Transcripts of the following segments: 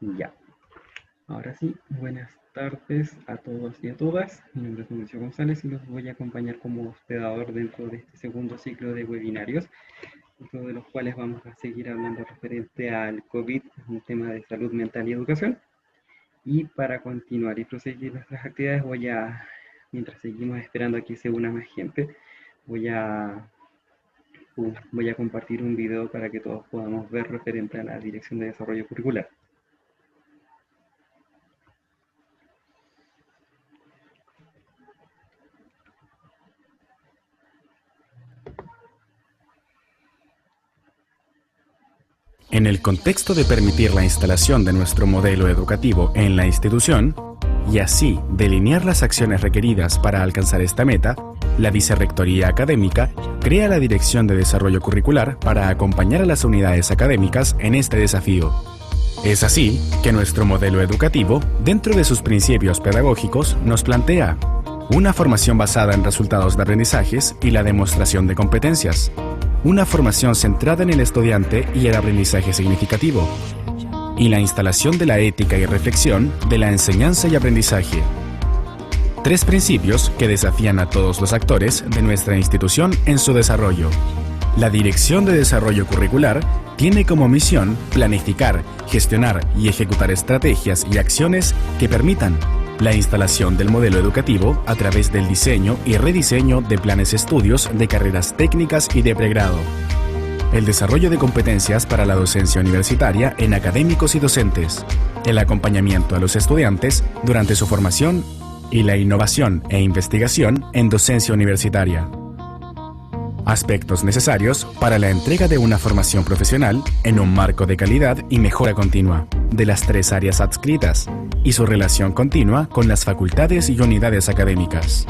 Ya, ahora sí, buenas tardes a todos y a todas. Mi nombre es Mauricio González y los voy a acompañar como hospedador dentro de este segundo ciclo de webinarios, dentro de los cuales vamos a seguir hablando referente al COVID, un tema de salud mental y educación. Y para continuar y proseguir nuestras actividades, mientras seguimos esperando a que se una más gente, voy a, voy a compartir un video para que todos podamos ver referente a la Dirección de Desarrollo Curricular. En el contexto de permitir la instalación de nuestro modelo educativo en la institución, y así delinear las acciones requeridas para alcanzar esta meta, la Vicerrectoría Académica crea la Dirección de Desarrollo Curricular para acompañar a las unidades académicas en este desafío. Es así que nuestro modelo educativo, dentro de sus principios pedagógicos, nos plantea una formación basada en resultados de aprendizajes y la demostración de competencias, una formación centrada en el estudiante y el aprendizaje significativo, y la instalación de la ética y reflexión de la enseñanza y aprendizaje. Tres principios que desafían a todos los actores de nuestra institución en su desarrollo. La Dirección de Desarrollo Curricular tiene como misión planificar, gestionar y ejecutar estrategias y acciones que permitan la instalación del modelo educativo a través del diseño y rediseño de planes de estudios de carreras técnicas y de pregrado. El desarrollo de competencias para la docencia universitaria en académicos y docentes, el acompañamiento a los estudiantes durante su formación y la innovación e investigación en docencia universitaria. Aspectos necesarios para la entrega de una formación profesional en un marco de calidad y mejora continua de las tres áreas adscritas y su relación continua con las facultades y unidades académicas.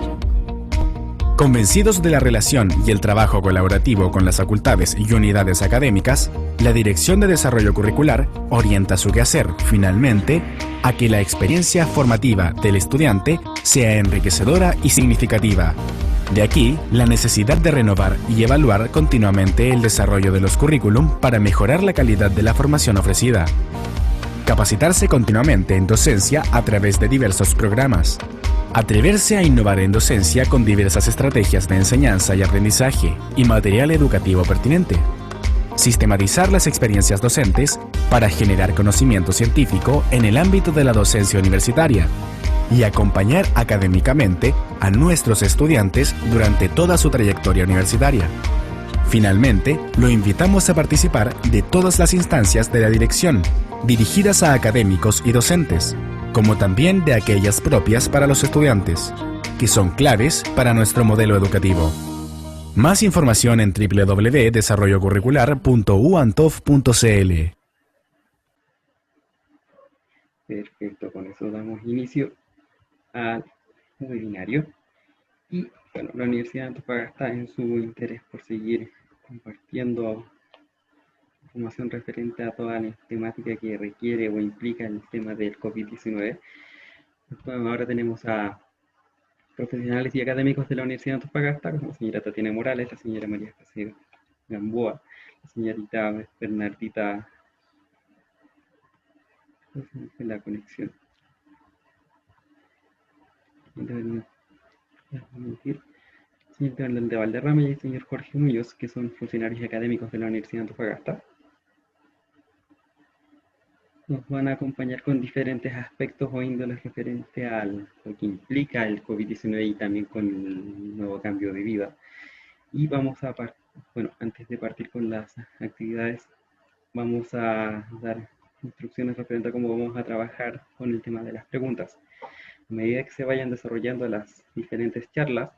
Convencidos de la relación y el trabajo colaborativo con las facultades y unidades académicas, la Dirección de Desarrollo Curricular orienta su quehacer, finalmente, a que la experiencia formativa del estudiante sea enriquecedora y significativa. De aquí, la necesidad de renovar y evaluar continuamente el desarrollo de los currículum para mejorar la calidad de la formación ofrecida. Capacitarse continuamente en docencia a través de diversos programas. Atreverse a innovar en docencia con diversas estrategias de enseñanza y aprendizaje y material educativo pertinente. Sistematizar las experiencias docentes para generar conocimiento científico en el ámbito de la docencia universitaria y acompañar académicamente a nuestros estudiantes durante toda su trayectoria universitaria. Finalmente, lo invitamos a participar de todas las instancias de la dirección, dirigidas a académicos y docentes, como también de aquellas propias para los estudiantes, que son claves para nuestro modelo educativo. Más información en www.desarrollocurricular.uantov.cl. Perfecto, con eso damos inicio al webinario. Y bueno, la Universidad de Antofagasta, en su interés por seguir compartiendo información referente a toda la temática que requiere o implica el tema del COVID-19, ahora tenemos a profesionales y académicos de la Universidad de Antofagasta, como la señora Tatiana Morales, la señora María Escacero Gamboa, la señorita Bernardita, la conexión. Señor de Valderrama y el señor Jorge Muñoz, que son funcionarios académicos de la Universidad de Antofagasta, nos van a acompañar con diferentes aspectos o índoles referente a lo que implica el COVID-19 y también con el nuevo cambio de vida. Y antes de partir con las actividades, vamos a dar instrucciones referente a cómo vamos a trabajar con el tema de las preguntas. A medida que se vayan desarrollando las diferentes charlas,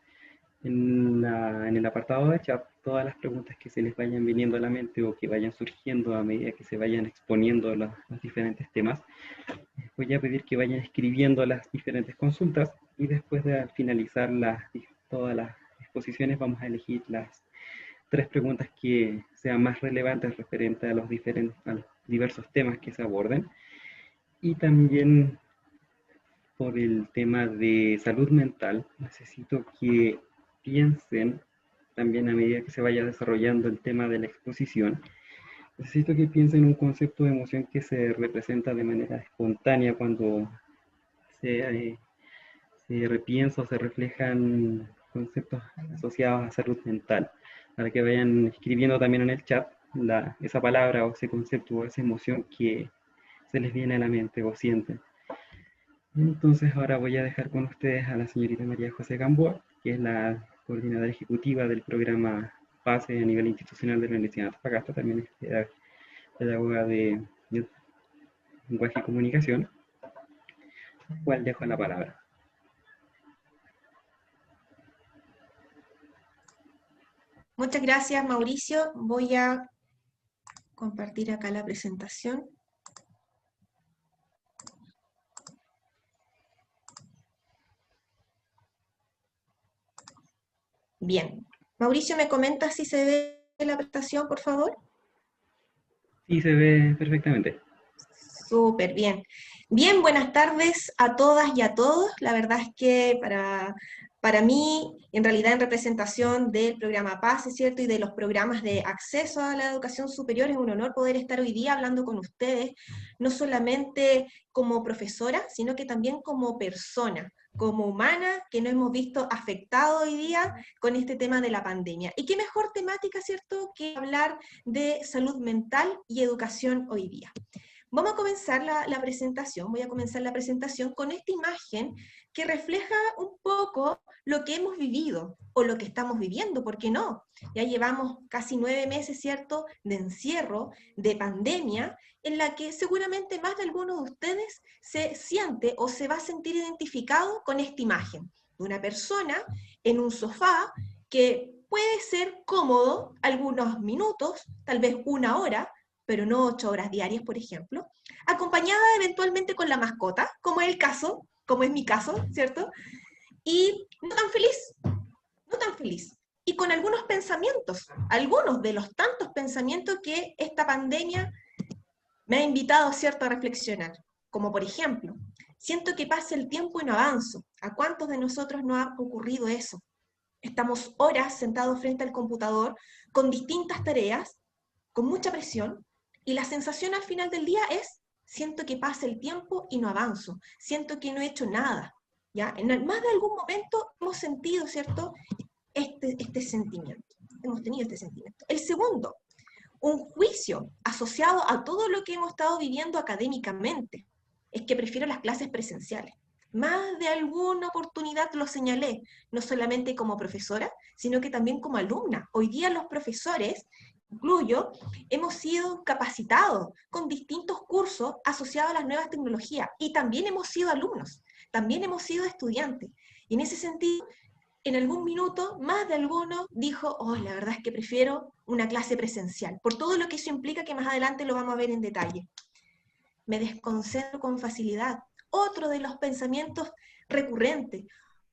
en el apartado de chat, todas las preguntas que se les vayan viniendo a la mente o que vayan surgiendo a medida que se vayan exponiendo los diferentes temas, voy a pedir que vayan escribiendo las diferentes consultas y después de finalizar todas las exposiciones vamos a elegir las tres preguntas que sean más relevantes referente a los diversos temas que se aborden. Y también por el tema de salud mental, necesito que piensen también a medida que se vaya desarrollando el tema de la exposición, Necesito que piensen en un concepto de emoción que se representa de manera espontánea cuando se, se repiensa o se reflejan conceptos asociados a salud mental, para que vayan escribiendo también en el chat esa palabra o ese concepto o esa emoción que se les viene a la mente o sienten. Entonces ahora voy a dejar con ustedes a la señorita María José Gamboa, que es la coordinadora ejecutiva del programa PASE a nivel institucional de la Universidad de Antofagasta, también es pedagoga de lenguaje y comunicación, cual dejo la palabra. Muchas gracias, Mauricio. Voy a compartir acá la presentación. Bien. Mauricio, ¿me comentas si se ve la presentación, por favor? Sí, se ve perfectamente. Súper bien. Bien, buenas tardes a todas y a todos. La verdad es que para mí, en realidad en representación del programa PAS, ¿es cierto? Y de los programas de acceso a la educación superior, es un honor poder estar hoy día hablando con ustedes, no solamente como profesora, sino que también como persona, como humana, que nos hemos visto afectados hoy día con este tema de la pandemia. Y qué mejor temática, ¿cierto?, que hablar de salud mental y educación hoy día. Vamos a comenzar la presentación, voy a comenzar la presentación con esta imagen que refleja un poco lo que hemos vivido, o lo que estamos viviendo, ¿por qué no? Ya llevamos casi 9 meses, ¿cierto?, de encierro, de pandemia, en la que seguramente más de alguno de ustedes se siente o se va a sentir identificado con esta imagen, de una persona en un sofá que puede ser cómodo algunos minutos, tal vez una hora, pero no 8 horas diarias, por ejemplo, acompañada eventualmente con la mascota, como es el caso, como es mi caso, ¿cierto? Y no tan feliz, y con algunos pensamientos, algunos de los tantos pensamientos que esta pandemia me ha invitado, ¿cierto?, a reflexionar, como por ejemplo, siento que pasa el tiempo y no avanzo. ¿A cuántos de nosotros no ha ocurrido eso? Estamos horas sentados frente al computador con distintas tareas, con mucha presión, y la sensación al final del día es, siento que pasa el tiempo y no avanzo, siento que no he hecho nada. ¿Ya? En más de algún momento hemos sentido, ¿cierto?, este sentimiento, hemos tenido este sentimiento. El segundo, un juicio asociado a todo lo que hemos estado viviendo académicamente, es que prefiero las clases presenciales. Más de alguna oportunidad lo señalé, no solamente como profesora, sino que también como alumna. Hoy día los profesores, incluyo, hemos sido capacitados con distintos cursos asociados a las nuevas tecnologías y también hemos sido alumnos, también hemos sido estudiantes. Y en ese sentido, en algún minuto, más de alguno dijo, oh, la verdad es que prefiero una clase presencial, por todo lo que eso implica, que más adelante lo vamos a ver en detalle. Me desconcentro con facilidad. Otro de los pensamientos recurrentes.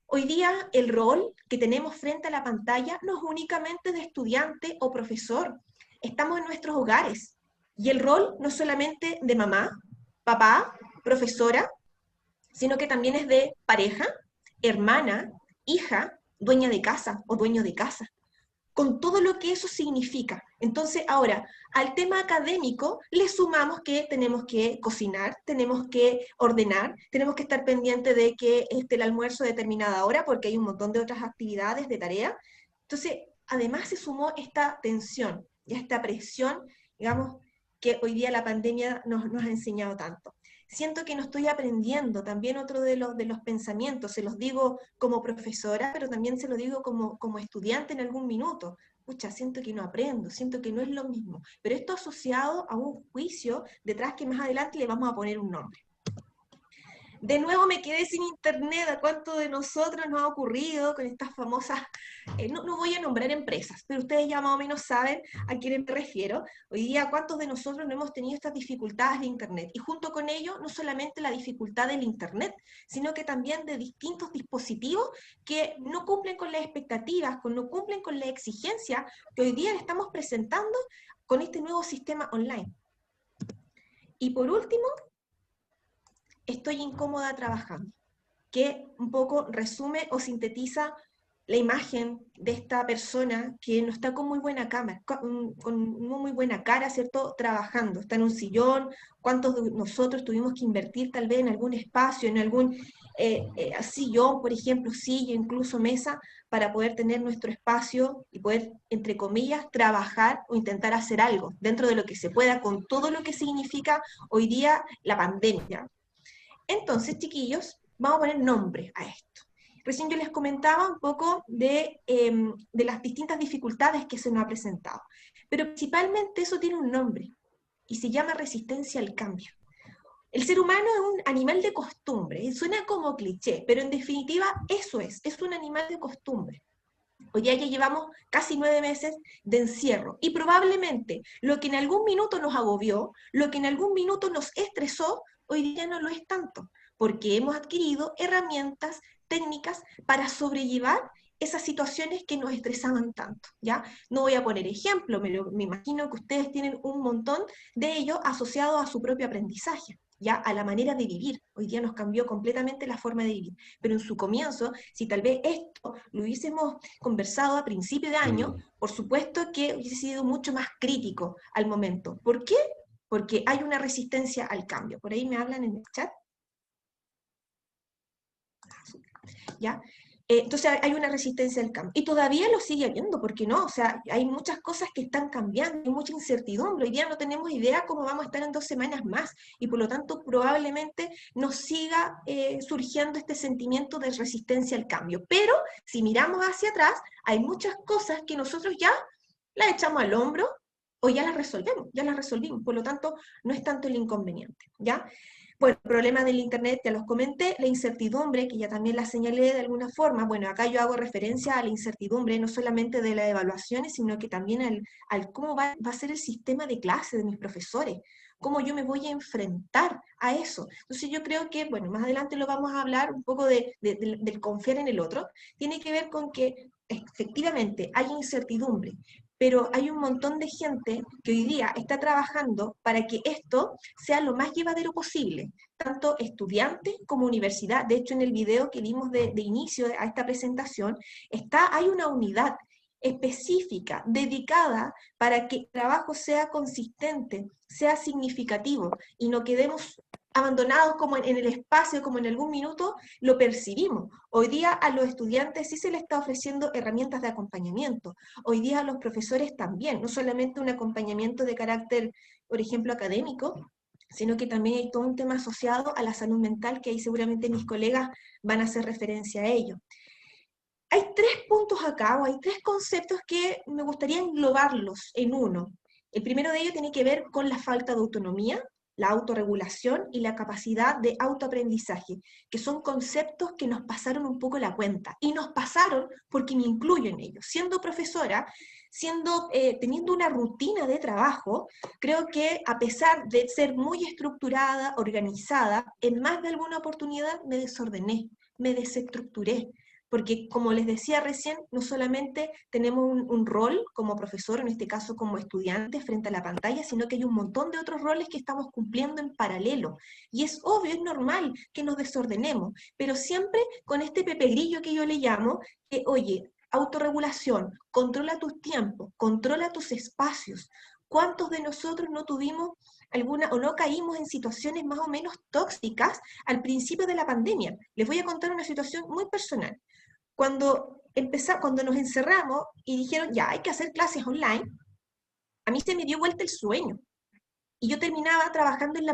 Hoy día el rol que tenemos frente a la pantalla no es únicamente de estudiante o profesor. Estamos en nuestros hogares. Y el rol no es solamente de mamá, papá, profesora, sino que también es de pareja, hermana, hija, dueña de casa o dueño de casa, con todo lo que eso significa. Entonces, ahora, al tema académico le sumamos que tenemos que cocinar, tenemos que ordenar, tenemos que estar pendientes de que esté el almuerzo a determinada hora, porque hay un montón de otras actividades de tarea. Entonces, además se sumó esta tensión y esta presión, digamos, que hoy día la pandemia nos ha enseñado tanto. Siento que no estoy aprendiendo, también otro de los pensamientos, se los digo como profesora, pero también se lo digo como estudiante en algún minuto. Pucha, siento que no aprendo, siento que no es lo mismo, pero esto asociado a un juicio detrás que más adelante le vamos a poner un nombre. De nuevo me quedé sin internet. ¿A cuánto de nosotros nos ha ocurrido con estas famosas, no voy a nombrar empresas, pero ustedes ya más o menos saben a quiénes me refiero? Hoy día, ¿cuántos de nosotros no hemos tenido estas dificultades de internet? Y junto con ello, no solamente la dificultad del internet, sino que también de distintos dispositivos que no cumplen con las expectativas, no cumplen con la exigencia que hoy día le estamos presentando con este nuevo sistema online. Y por último, estoy incómoda trabajando, que un poco resume o sintetiza la imagen de esta persona que no está con muy buena cámara, con muy buena cara, ¿cierto? Trabajando, está en un sillón. ¿Cuántos de nosotros tuvimos que invertir tal vez en algún espacio, en algún sillón, por ejemplo, silla, incluso mesa, para poder tener nuestro espacio y poder, entre comillas, trabajar o intentar hacer algo dentro de lo que se pueda, con todo lo que significa hoy día la pandemia? Entonces, chiquillos, vamos a poner nombre a esto. Recién yo les comentaba un poco de las distintas dificultades que se nos ha presentado, pero principalmente eso tiene un nombre y se llama resistencia al cambio. El ser humano es un animal de costumbre, y suena como cliché, pero en definitiva eso es un animal de costumbre. Hoy día ya llevamos casi 9 meses de encierro y probablemente lo que en algún minuto nos agobió, lo que en algún minuto nos estresó, hoy día no lo es tanto, porque hemos adquirido herramientas, técnicas para sobrellevar esas situaciones que nos estresaban tanto, ¿ya? No voy a poner ejemplo, me imagino que ustedes tienen un montón de ello asociado a su propio aprendizaje, ¿ya? A la manera de vivir. Hoy día nos cambió completamente la forma de vivir, pero en su comienzo, si tal vez esto lo hubiésemos conversado a principio de año, por supuesto que hubiese sido mucho más crítico al momento. ¿Por qué? Porque hay una resistencia al cambio. Por ahí me hablan en el chat. ¿Ya? Entonces hay una resistencia al cambio. Y todavía lo sigue habiendo, ¿por qué no? O sea, hay muchas cosas que están cambiando, hay mucha incertidumbre. Hoy día no tenemos idea cómo vamos a estar en 2 semanas más, y por lo tanto probablemente nos siga surgiendo este sentimiento de resistencia al cambio. Pero si miramos hacia atrás, hay muchas cosas que nosotros ya las echamos al hombro o ya las resolvimos. Por lo tanto, no es tanto el inconveniente, ¿ya? Bueno, el problema del Internet ya los comenté, la incertidumbre, que ya también la señalé de alguna forma. Bueno, acá yo hago referencia a la incertidumbre, no solamente de las evaluaciones, sino que también al cómo va a ser el sistema de clase de mis profesores, cómo yo me voy a enfrentar a eso. Entonces yo creo que, bueno, más adelante lo vamos a hablar un poco del confiar en el otro. Tiene que ver con que efectivamente hay incertidumbre, pero hay un montón de gente que hoy día está trabajando para que esto sea lo más llevadero posible, tanto estudiantes como universidad. De hecho, en el video que vimos de inicio a esta presentación, hay una unidad específica, dedicada para que el trabajo sea consistente, sea significativo, y no quedemos abandonados como en el espacio, como en algún minuto lo percibimos. Hoy día a los estudiantes sí se les está ofreciendo herramientas de acompañamiento. Hoy día a los profesores también, no solamente un acompañamiento de carácter, por ejemplo, académico, sino que también hay todo un tema asociado a la salud mental, que ahí seguramente mis colegas van a hacer referencia a ello. Hay 3 puntos acá, o hay 3 conceptos que me gustaría englobarlos en uno. El primero de ellos tiene que ver con la falta de autonomía, la autorregulación y la capacidad de autoaprendizaje, que son conceptos que nos pasaron un poco la cuenta, y nos pasaron porque me incluyo en ellos. Siendo profesora, teniendo una rutina de trabajo, creo que a pesar de ser muy estructurada, organizada, en más de alguna oportunidad me desordené, me desestructuré. Porque, como les decía recién, no solamente tenemos un rol como profesor, en este caso como estudiante, frente a la pantalla, sino que hay un montón de otros roles que estamos cumpliendo en paralelo. Y es obvio, es normal que nos desordenemos, pero siempre con este Pepe Grillo que yo le llamo, que, oye, autorregulación, controla tus tiempos, controla tus espacios. ¿Cuántos de nosotros no tuvimos alguna, o no caímos en situaciones más o menos tóxicas al principio de la pandemia? Les voy a contar una situación muy personal. Cuando nos encerramos y dijeron, ya, hay que hacer clases online, a mí se me dio vuelta el sueño. Y yo terminaba trabajando en la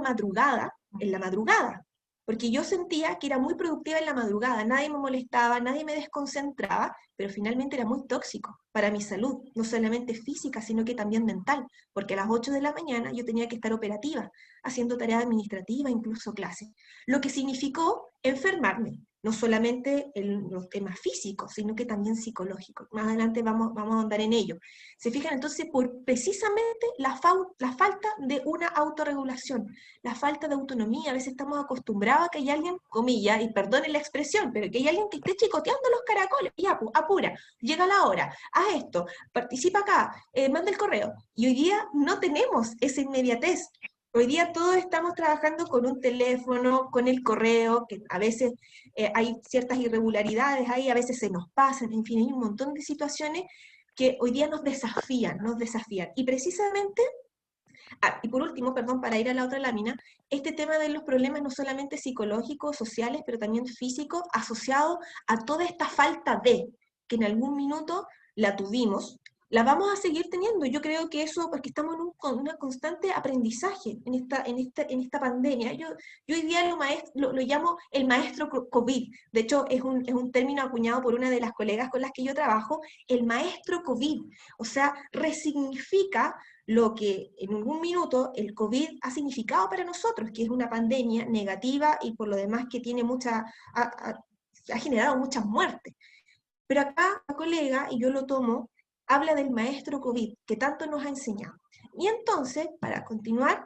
madrugada, porque yo sentía que era muy productiva en la madrugada, nadie me molestaba, nadie me desconcentraba, pero finalmente era muy tóxico para mi salud, no solamente física, sino que también mental, porque a las 8 de la mañana yo tenía que estar operativa, haciendo tareas administrativas, incluso clases, lo que significó enfermarme, no solamente en los temas físicos, sino que también psicológicos. Más adelante vamos a ahondar en ello. Se fijan entonces por precisamente la falta de una autorregulación, la falta de autonomía. A veces estamos acostumbrados a que hay alguien, comillas, y perdonen la expresión, pero que hay alguien que esté chicoteando los caracoles. Ya, apura, llega la hora, haz esto, participa acá, manda el correo. Y hoy día no tenemos esa inmediatez. Hoy día todos estamos trabajando con un teléfono, con el correo, que a veces hay ciertas irregularidades ahí, a veces se nos pasan, en fin, hay un montón de situaciones que hoy día nos desafían, nos desafían. Y precisamente, y por último, perdón, para ir a la otra lámina, este tema de los problemas no solamente psicológicos, sociales, pero también físicos, asociados a toda esta falta de, que en algún minuto la tuvimos, la vamos a seguir teniendo. Yo creo que eso, porque estamos en un constante aprendizaje en esta pandemia. Yo hoy día lo llamo el maestro COVID. De hecho, es un término acuñado por una de las colegas con las que yo trabajo, el maestro COVID. O sea, resignifica lo que en algún minuto el COVID ha significado para nosotros, que es una pandemia negativa y por lo demás que tiene ha generado muchas muertes. Pero acá la colega, y yo lo tomo, habla del maestro COVID, que tanto nos ha enseñado. Y entonces, para continuar,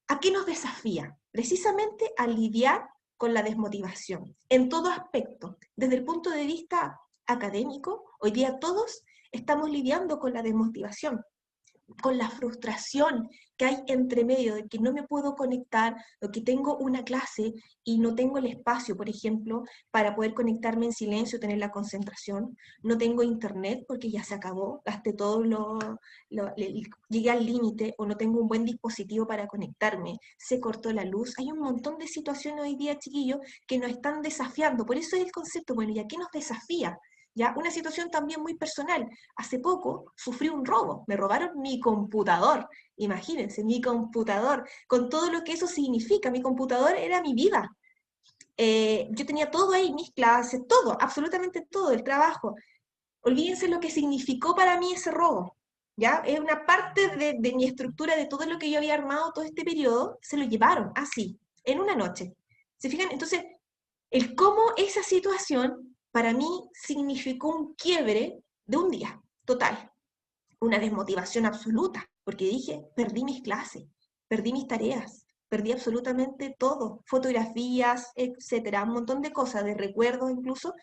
¿a qué nos desafía? Precisamente a lidiar con la desmotivación, en todo aspecto. Desde el punto de vista académico, hoy día todos estamos lidiando con la desmotivación, con la frustración que hay entre medio de que no me puedo conectar, o que tengo una clase y no tengo el espacio, por ejemplo, para poder conectarme en silencio, tener la concentración, no tengo internet porque ya se acabó, gasté todo llegué al límite, o no tengo un buen dispositivo para conectarme, se cortó la luz. Hay un montón de situaciones hoy día, chiquillos, que nos están desafiando. Por eso es el concepto, bueno, ¿y a qué nos desafía? ¿Ya? Una situación también muy personal. Hace poco sufrí un robo, me robaron mi computador, imagínense, mi computador, con todo lo que eso significa. Mi computador era mi vida. Yo tenía todo ahí, mis clases, todo, absolutamente todo, el trabajo. Olvídense lo que significó para mí ese robo. ¿Ya? Es una parte de mi estructura, de todo lo que yo había armado todo este periodo, se lo llevaron así, en una noche. ¿Se fijan? Entonces, el cómo esa situación para mí significó un quiebre de un día, total, una desmotivación absoluta, porque dije, perdí mis clases, perdí mis tareas, perdí absolutamente todo, fotografías, etcétera, un montón de cosas, de recuerdos incluso,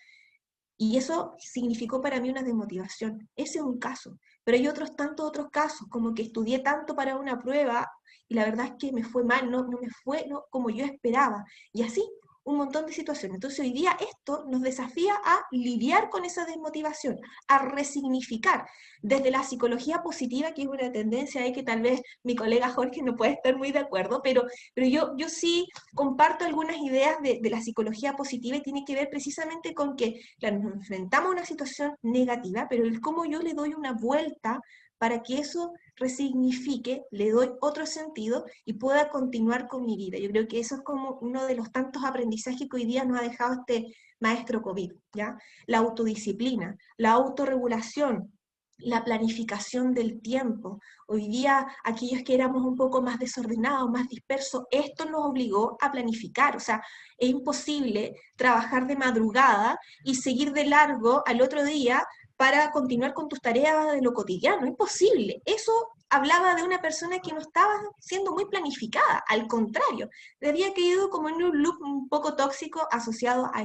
y eso significó para mí una desmotivación. Ese es un caso, pero hay otros tantos otros casos, como que estudié tanto para una prueba y la verdad es que me fue mal, no me fue como yo esperaba, y así un montón de situaciones. Entonces hoy día esto nos desafía a lidiar con esa desmotivación, a resignificar desde la psicología positiva, que es una tendencia ahí que tal vez mi colega Jorge no puede estar muy de acuerdo, pero yo sí comparto algunas ideas de la psicología positiva, y tiene que ver precisamente con que, claro, nos enfrentamos a una situación negativa, pero el cómo yo le doy una vuelta para que eso resignifique, le doy otro sentido y pueda continuar con mi vida. Yo creo que eso es como uno de los tantos aprendizajes que hoy día nos ha dejado este maestro COVID, ¿ya? La autodisciplina, la autorregulación, la planificación del tiempo. Hoy día, aquellos que éramos un poco más desordenados, más dispersos, esto nos obligó a planificar. O sea, es imposible trabajar de madrugada y seguir de largo al otro día para continuar con tus tareas de lo cotidiano. Es posible. Eso hablaba de una persona que no estaba siendo muy planificada, al contrario, había caído como en un loop un poco tóxico asociado a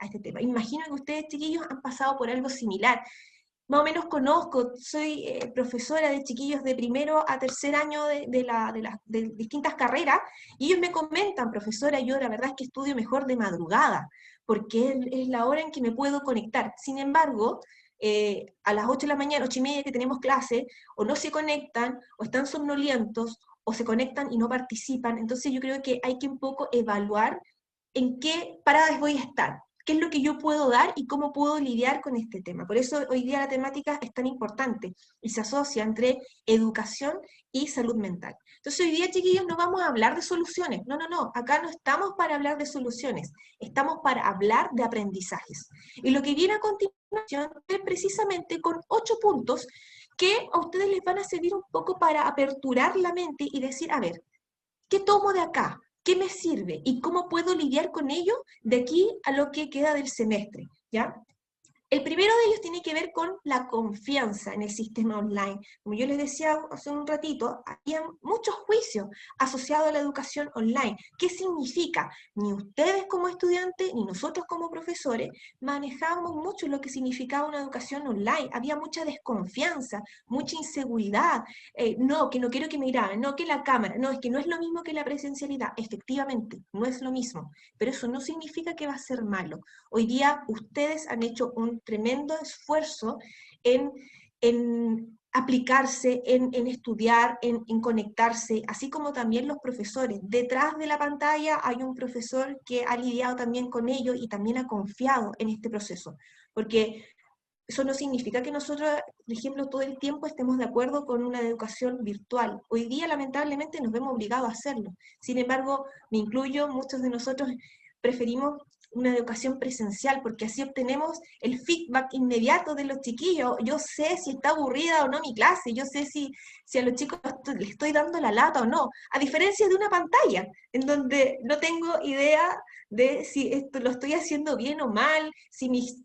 este tema. Imagino que ustedes, chiquillos, han pasado por algo similar. Más o menos conozco, soy profesora de chiquillos de primero a tercer año de distintas carreras, y ellos me comentan, profesora, yo la verdad es que estudio mejor de madrugada, porque es la hora en que me puedo conectar. Sin embargo, a las 8 de la mañana, 8:30 que tenemos clase, o no se conectan, o están somnolientos, o se conectan y no participan. Entonces yo creo que hay que un poco evaluar en qué paradas voy a estar, qué es lo que yo puedo dar y cómo puedo lidiar con este tema. Por eso hoy día la temática es tan importante y se asocia entre educación y salud mental. Entonces hoy día, chiquillos, no vamos a hablar de soluciones. No, acá no estamos para hablar de soluciones, estamos para hablar de aprendizajes. Y lo que viene a continuación es precisamente con 8 puntos que a ustedes les van a servir un poco para aperturar la mente y decir, a ver, ¿qué tomo de acá? ¿Qué me sirve? ¿Y cómo puedo lidiar con ello de aquí a lo que queda del semestre? ¿Ya? El primero de ellos tiene que ver con la confianza en el sistema online. Como yo les decía hace un ratito, había muchos juicios asociados a la educación online. ¿Qué significa? Ni ustedes como estudiantes, ni nosotros como profesores, manejábamos mucho lo que significaba una educación online. Había mucha desconfianza, mucha inseguridad. No, que no quiero que me graben, no, que la cámara, no, es que no es lo mismo que la presencialidad. Efectivamente, no es lo mismo, pero eso no significa que va a ser malo. Hoy día ustedes han hecho un tremendo esfuerzo en aplicarse, en estudiar, en conectarse, así como también los profesores. Detrás de la pantalla hay un profesor que ha lidiado también con ello y también ha confiado en este proceso, porque eso no significa que nosotros, por ejemplo, todo el tiempo estemos de acuerdo con una educación virtual. Hoy día, lamentablemente, nos vemos obligados a hacerlo. Sin embargo, me incluyo, muchos de nosotros preferimos una educación presencial, porque así obtenemos el feedback inmediato de los chiquillos. Yo sé si está aburrida o no mi clase, yo sé si a los chicos les estoy dando la lata o no, a diferencia de una pantalla, en donde no tengo idea de si esto lo estoy haciendo bien o mal, si mis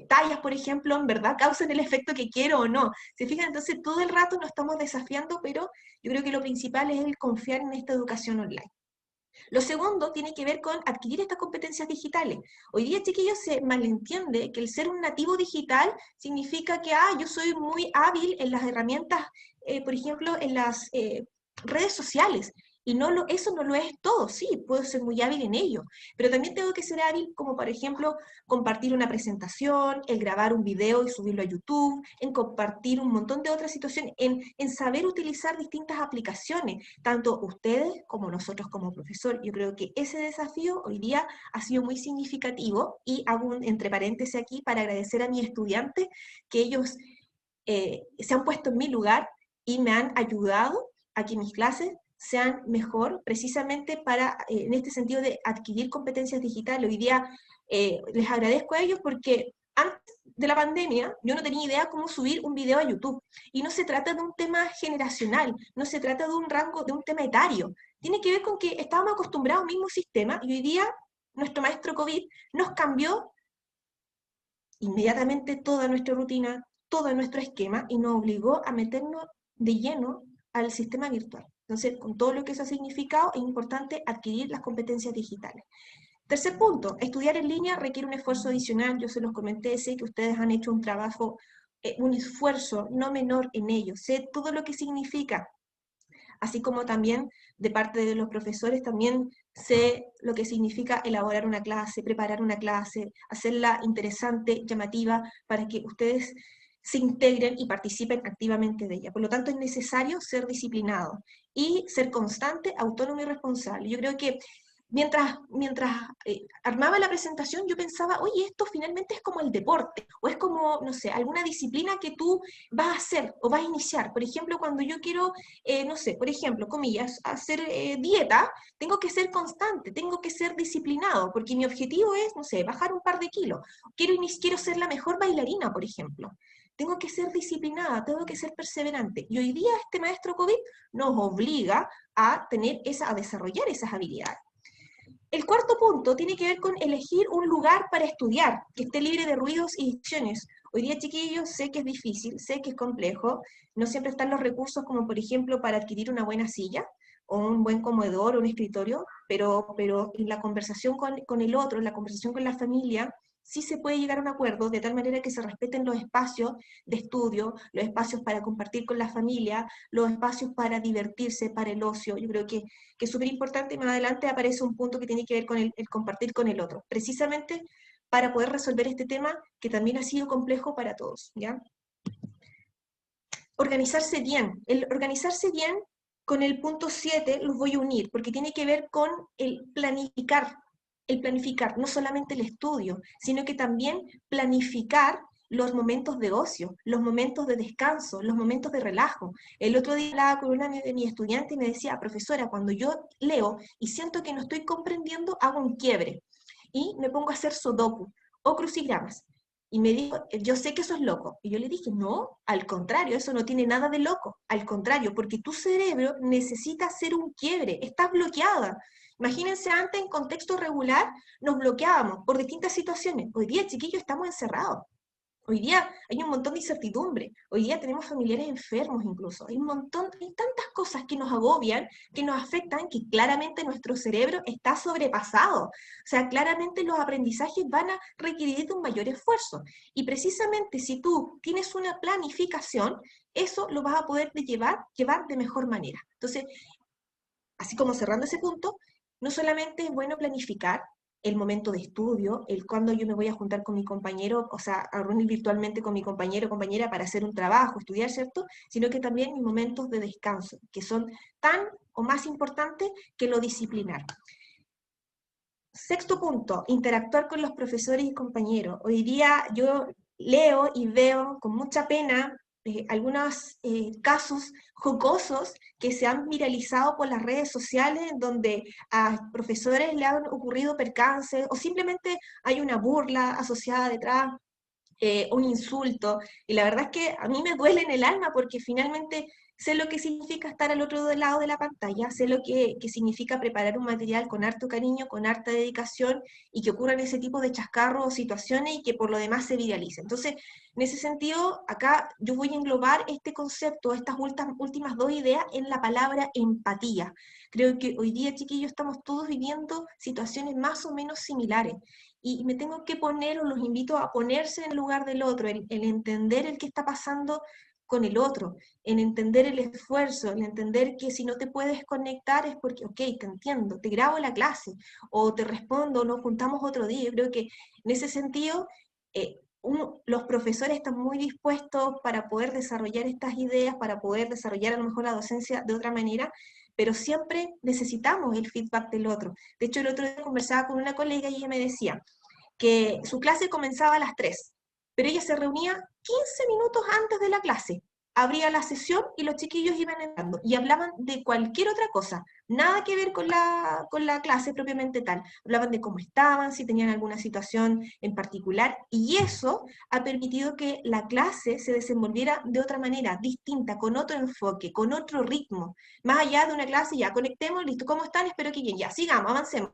tallas, por ejemplo, en verdad causan el efecto que quiero o no. ¿Se fijan? Entonces todo el rato nos estamos desafiando, pero yo creo que lo principal es el confiar en esta educación online. Lo segundo tiene que ver con adquirir estas competencias digitales. Hoy día, chiquillos, se malentiende que el ser un nativo digital significa que yo soy muy hábil en las herramientas, por ejemplo, en las redes sociales. Y eso no lo es todo, sí, puedo ser muy hábil en ello, pero también tengo que ser hábil como, por ejemplo, compartir una presentación, el grabar un video y subirlo a YouTube, en compartir un montón de otras situaciones, en saber utilizar distintas aplicaciones, tanto ustedes como nosotros como profesor. Yo creo que ese desafío hoy día ha sido muy significativo, y hago un entre paréntesis aquí para agradecer a mis estudiantes que ellos se han puesto en mi lugar y me han ayudado a que mis clases sean mejor, precisamente para, en este sentido de adquirir competencias digitales. Hoy día les agradezco a ellos porque antes de la pandemia yo no tenía idea cómo subir un video a YouTube. Y no se trata de un tema generacional, no se trata de un rango, de un tema etario. Tiene que ver con que estábamos acostumbrados al mismo sistema, y hoy día nuestro maestro COVID nos cambió inmediatamente toda nuestra rutina, todo nuestro esquema, y nos obligó a meternos de lleno al sistema virtual. Entonces, con todo lo que eso ha significado, es importante adquirir las competencias digitales. Tercer punto, estudiar en línea requiere un esfuerzo adicional. Yo se los comenté, sé que ustedes han hecho un trabajo, un esfuerzo no menor en ello. Sé todo lo que significa, así como también de parte de los profesores también sé lo que significa elaborar una clase, preparar una clase, hacerla interesante, llamativa, para que ustedes se integren y participen activamente de ella. Por lo tanto, es necesario ser disciplinado y ser constante, autónomo y responsable. Yo creo que mientras armaba la presentación, yo pensaba, oye, esto finalmente es como el deporte, o es como, no sé, alguna disciplina que tú vas a hacer o vas a iniciar. Por ejemplo, cuando yo quiero, no sé, por ejemplo, comillas, hacer dieta, tengo que ser constante, tengo que ser disciplinado, porque mi objetivo es, no sé, bajar un par de kilos. Quiero ser la mejor bailarina, por ejemplo. Tengo que ser disciplinada, tengo que ser perseverante. Y hoy día este maestro COVID nos obliga a desarrollar esas habilidades. El cuarto punto tiene que ver con elegir un lugar para estudiar, que esté libre de ruidos y distracciones. Hoy día, chiquillos, sé que es difícil, sé que es complejo, no siempre están los recursos como, por ejemplo, para adquirir una buena silla, o un buen comedor, o un escritorio, pero en la conversación con el otro, en la conversación con la familia, sí se puede llegar a un acuerdo, de tal manera que se respeten los espacios de estudio, los espacios para compartir con la familia, los espacios para divertirse, para el ocio. Yo creo que es súper importante, y más adelante aparece un punto que tiene que ver con el compartir con el otro, precisamente para poder resolver este tema que también ha sido complejo para todos, ¿ya? Organizarse bien. El organizarse bien con el punto 7 los voy a unir, porque tiene que ver con el planificar, no solamente el estudio, sino que también planificar los momentos de ocio, los momentos de descanso, los momentos de relajo. El otro día hablaba con una de mis estudiantes y me decía, profesora, cuando yo leo y siento que no estoy comprendiendo, hago un quiebre y me pongo a hacer sudoku o crucigramas. Y me dijo, yo sé que eso es loco. Y yo le dije, no, al contrario, eso no tiene nada de loco. Al contrario, porque tu cerebro necesita hacer un quiebre, estás bloqueada. Imagínense, antes en contexto regular nos bloqueábamos por distintas situaciones. Hoy día, chiquillos, estamos encerrados. Hoy día hay un montón de incertidumbre, hoy día tenemos familiares enfermos incluso, hay un montón, hay tantas cosas que nos agobian, que nos afectan, que claramente nuestro cerebro está sobrepasado. O sea, claramente los aprendizajes van a requerir de un mayor esfuerzo. Y precisamente si tú tienes una planificación, eso lo vas a poder llevar de mejor manera. Entonces, así como cerrando ese punto, no solamente es bueno planificar el momento de estudio, el cuándo yo me voy a juntar con mi compañero, o sea, a reunir virtualmente con mi compañero o compañera para hacer un trabajo, estudiar, ¿cierto? Sino que también mis momentos de descanso, que son tan o más importantes que lo disciplinar. Sexto punto, interactuar con los profesores y compañeros. Hoy día yo leo y veo con mucha pena algunos casos jocosos que se han viralizado por las redes sociales, en donde a profesores le han ocurrido percances o simplemente hay una burla asociada detrás, un insulto, y la verdad es que a mí me duele en el alma porque finalmente sé lo que significa estar al otro lado de la pantalla, sé lo que significa preparar un material con harto cariño, con harta dedicación, y que ocurran ese tipo de chascarros o situaciones y que por lo demás se viralice. Entonces, en ese sentido, acá yo voy a englobar este concepto, estas últimas dos ideas en la palabra empatía. Creo que hoy día, chiquillos, estamos todos viviendo situaciones más o menos similares, y me tengo que poner, o los invito a ponerse en el lugar del otro, el entender el que está pasando con el otro, en entender el esfuerzo, en entender que si no te puedes conectar es porque, ok, te entiendo, te grabo la clase, o te respondo, nos juntamos otro día. Yo creo que en ese sentido, los profesores están muy dispuestos para poder desarrollar estas ideas, para poder desarrollar a lo mejor la docencia de otra manera, pero siempre necesitamos el feedback del otro. De hecho, el otro día conversaba con una colega y ella me decía que su clase comenzaba a las 3, pero ella se reunía 15 minutos antes de la clase, abría la sesión y los chiquillos iban entrando y hablaban de cualquier otra cosa, nada que ver con la clase propiamente tal. Hablaban de cómo estaban, si tenían alguna situación en particular, y eso ha permitido que la clase se desenvolviera de otra manera, distinta, con otro enfoque, con otro ritmo, más allá de una clase, ya conectemos, listo, ¿cómo están? Espero que bien, ya sigamos, avancemos.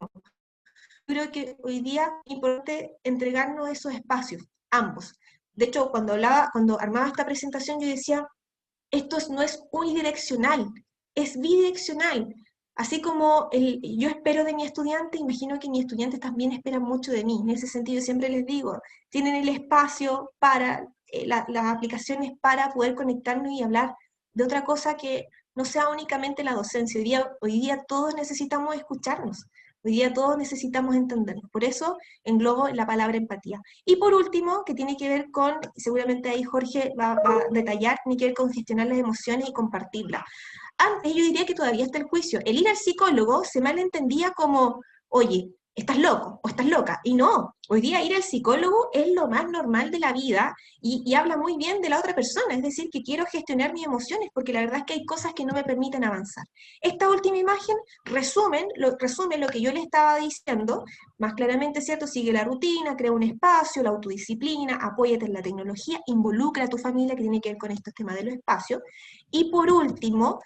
Creo que hoy día es importante entregarnos esos espacios, ambos. De hecho, cuando armaba esta presentación, yo decía, no es unidireccional, es bidireccional. Así como yo espero de mi estudiante, imagino que mis estudiantes también esperan mucho de mí. En ese sentido, siempre les digo, tienen el espacio para las aplicaciones para poder conectarnos y hablar de otra cosa que no sea únicamente la docencia. Hoy día todos necesitamos escucharnos. Hoy día todos necesitamos entendernos. Por eso englobo la palabra empatía. Y por último, que tiene que ver con, seguramente ahí Jorge va a detallar, tiene que ver con gestionar las emociones y compartirlas. Antes yo diría que todavía está el juicio. El ir al psicólogo se malentendía como, oye, estás loco o estás loca. Y no, hoy día ir al psicólogo es lo más normal de la vida, y habla muy bien de la otra persona, es decir, que quiero gestionar mis emociones porque la verdad es que hay cosas que no me permiten avanzar. Esta última imagen resume lo que yo le estaba diciendo, más claramente, ¿cierto? Sigue la rutina, crea un espacio, la autodisciplina, apóyate en la tecnología, involucra a tu familia, que tiene que ver con estos temas de los espacios. Y por último,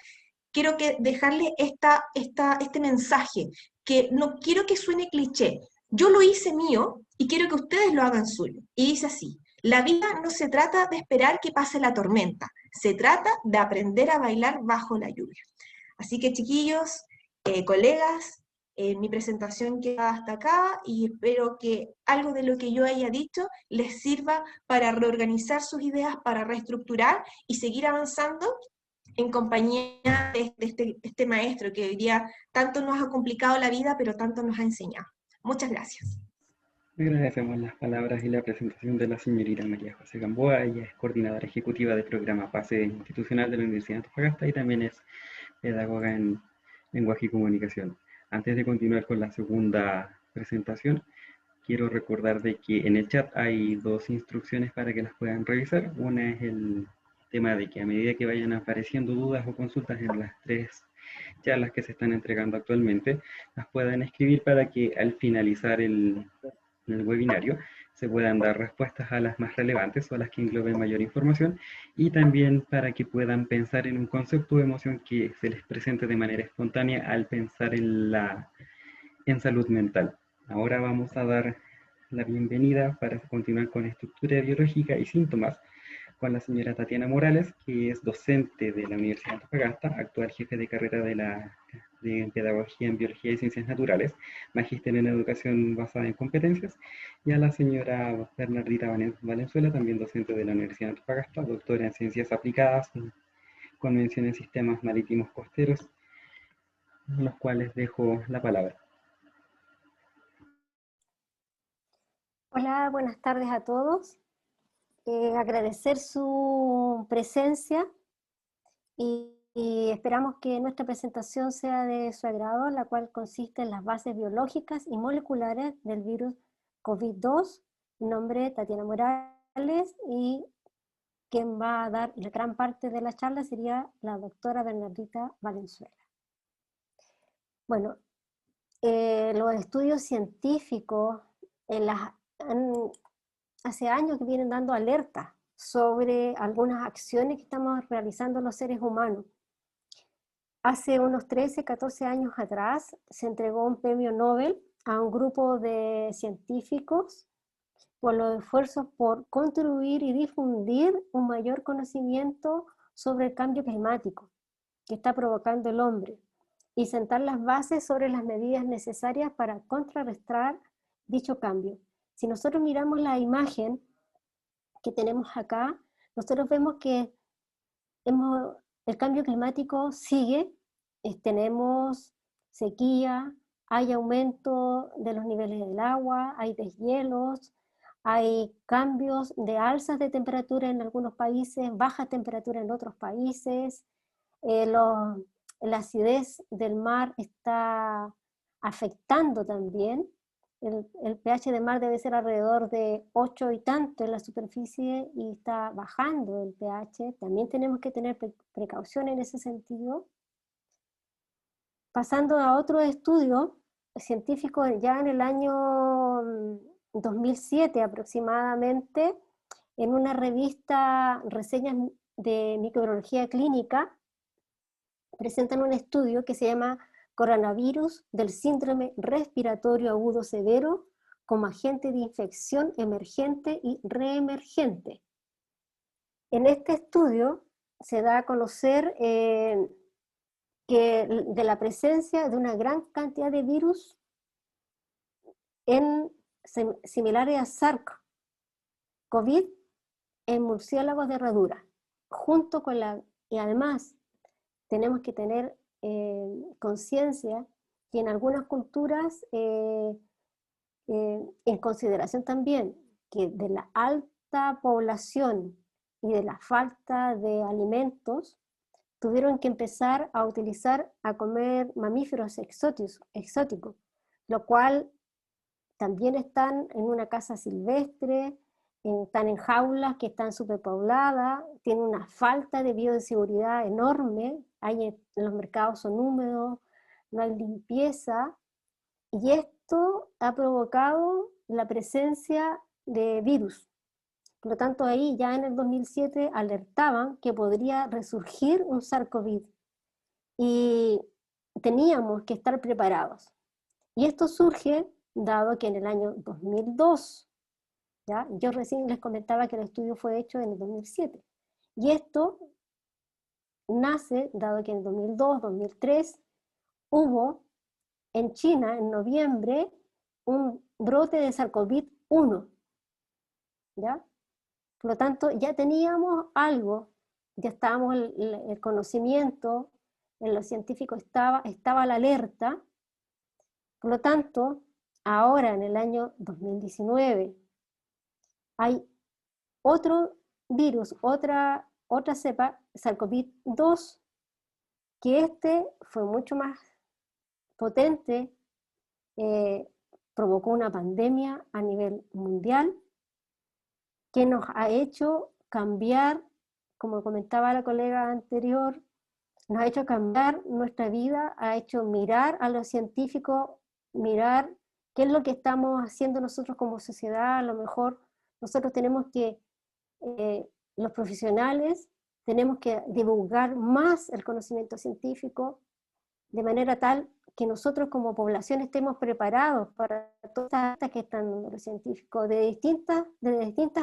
quiero dejarle este mensaje, que no quiero que suene cliché. Yo lo hice mío y quiero que ustedes lo hagan suyo. Y dice así: la vida no se trata de esperar que pase la tormenta, se trata de aprender a bailar bajo la lluvia. Así que, chiquillos, colegas, mi presentación queda hasta acá, y espero que algo de lo que yo haya dicho les sirva para reorganizar sus ideas, para reestructurar y seguir avanzando en compañía de este maestro que hoy día tanto nos ha complicado la vida, pero tanto nos ha enseñado. Muchas gracias. Agradecemos las palabras y la presentación de la señorita María José Gamboa. Ella es coordinadora ejecutiva del programa PASE institucional de la Universidad de Antofagasta y también es pedagoga en lenguaje y comunicación. Antes de continuar con la segunda presentación, quiero recordar de que en el chat hay dos instrucciones para que las puedan revisar. Una es el tema de que a medida que vayan apareciendo dudas o consultas en las tres charlas que se están entregando actualmente, las puedan escribir para que al finalizar el webinario se puedan dar respuestas a las más relevantes o a las que engloben mayor información, y también para que puedan pensar en un concepto de emoción que se les presente de manera espontánea al pensar en la en salud mental. Ahora vamos a dar la bienvenida para continuar con estructura biológica y síntomas con la señora Tatiana Morales, que es docente de la Universidad de Antofagasta, actual jefe de carrera de Pedagogía en Biología y Ciencias Naturales, magíster en Educación basada en competencias, y a la señora Bernardita Valenzuela, también docente de la Universidad de Antofagasta, doctora en Ciencias Aplicadas, con mención en Sistemas Marítimos Costeros, a los cuales dejo la palabra. Hola, buenas tardes a todos. Agradecer su presencia y esperamos que nuestra presentación sea de su agrado, la cual consiste en las bases biológicas y moleculares del virus COVID-2. Mi nombre es Tatiana Morales y quien va a dar la gran parte de la charla sería la doctora Bernardita Valenzuela. Bueno, los estudios científicos hace años que vienen dando alerta sobre algunas acciones que estamos realizando los seres humanos. Hace unos 13, 14 años atrás se entregó un premio Nobel a un grupo de científicos por los esfuerzos por contribuir y difundir un mayor conocimiento sobre el cambio climático que está provocando el hombre y sentar las bases sobre las medidas necesarias para contrarrestar dicho cambio. Si nosotros miramos la imagen que tenemos acá, nosotros vemos que el cambio climático sigue, tenemos sequía, hay aumento de los niveles del agua, hay deshielos, hay cambios de alzas de temperatura en algunos países, baja temperatura en otros países, la acidez del mar está afectando también. El pH del mar debe ser alrededor de 8 y tanto en la superficie y está bajando el pH. También tenemos que tener precaución en ese sentido. Pasando a otro estudio científico, ya en el año 2007 aproximadamente, en una revista Reseñas de Microbiología Clínica, presentan un estudio que se llama Coronavirus del síndrome respiratorio agudo severo como agente de infección emergente y reemergente. En este estudio se da a conocer que de la presencia de una gran cantidad de virus similares a SARS-CoV en murciélagos de herradura, junto con y además tenemos que tener conciencia que en algunas culturas, en consideración también que de la alta población y de la falta de alimentos, tuvieron que empezar a comer mamíferos exóticos, lo cual también están en una casa silvestre, están en jaulas que están superpobladas, tienen una falta de bioseguridad enorme, los mercados son húmedos, no hay limpieza, y esto ha provocado la presencia de virus. Por lo tanto, ahí ya en el 2007 alertaban que podría resurgir un SARS-CoV y teníamos que estar preparados. Y esto surge dado que en el año 2002, ¿ya? Yo recién les comentaba que el estudio fue hecho en el 2007, y esto nace dado que en el 2002, 2003 hubo en China en noviembre un brote de SARS-CoV-1, ¿ya? Por lo tanto, ya teníamos algo, ya estábamos el conocimiento, en los científicos estaba la alerta. Por lo tanto, ahora en el año 2019 hay otro virus, otra cepa, SARS-CoV-2, que fue mucho más potente, provocó una pandemia a nivel mundial que nos ha hecho cambiar, como comentaba la colega anterior, nos ha hecho cambiar nuestra vida, ha hecho mirar a los científicos, mirar qué es lo que estamos haciendo nosotros como sociedad. A lo mejor nosotros tenemos que, los profesionales, tenemos que divulgar más el conocimiento científico de manera tal que nosotros como población estemos preparados para todas estas datas que están dando los científicos de distintas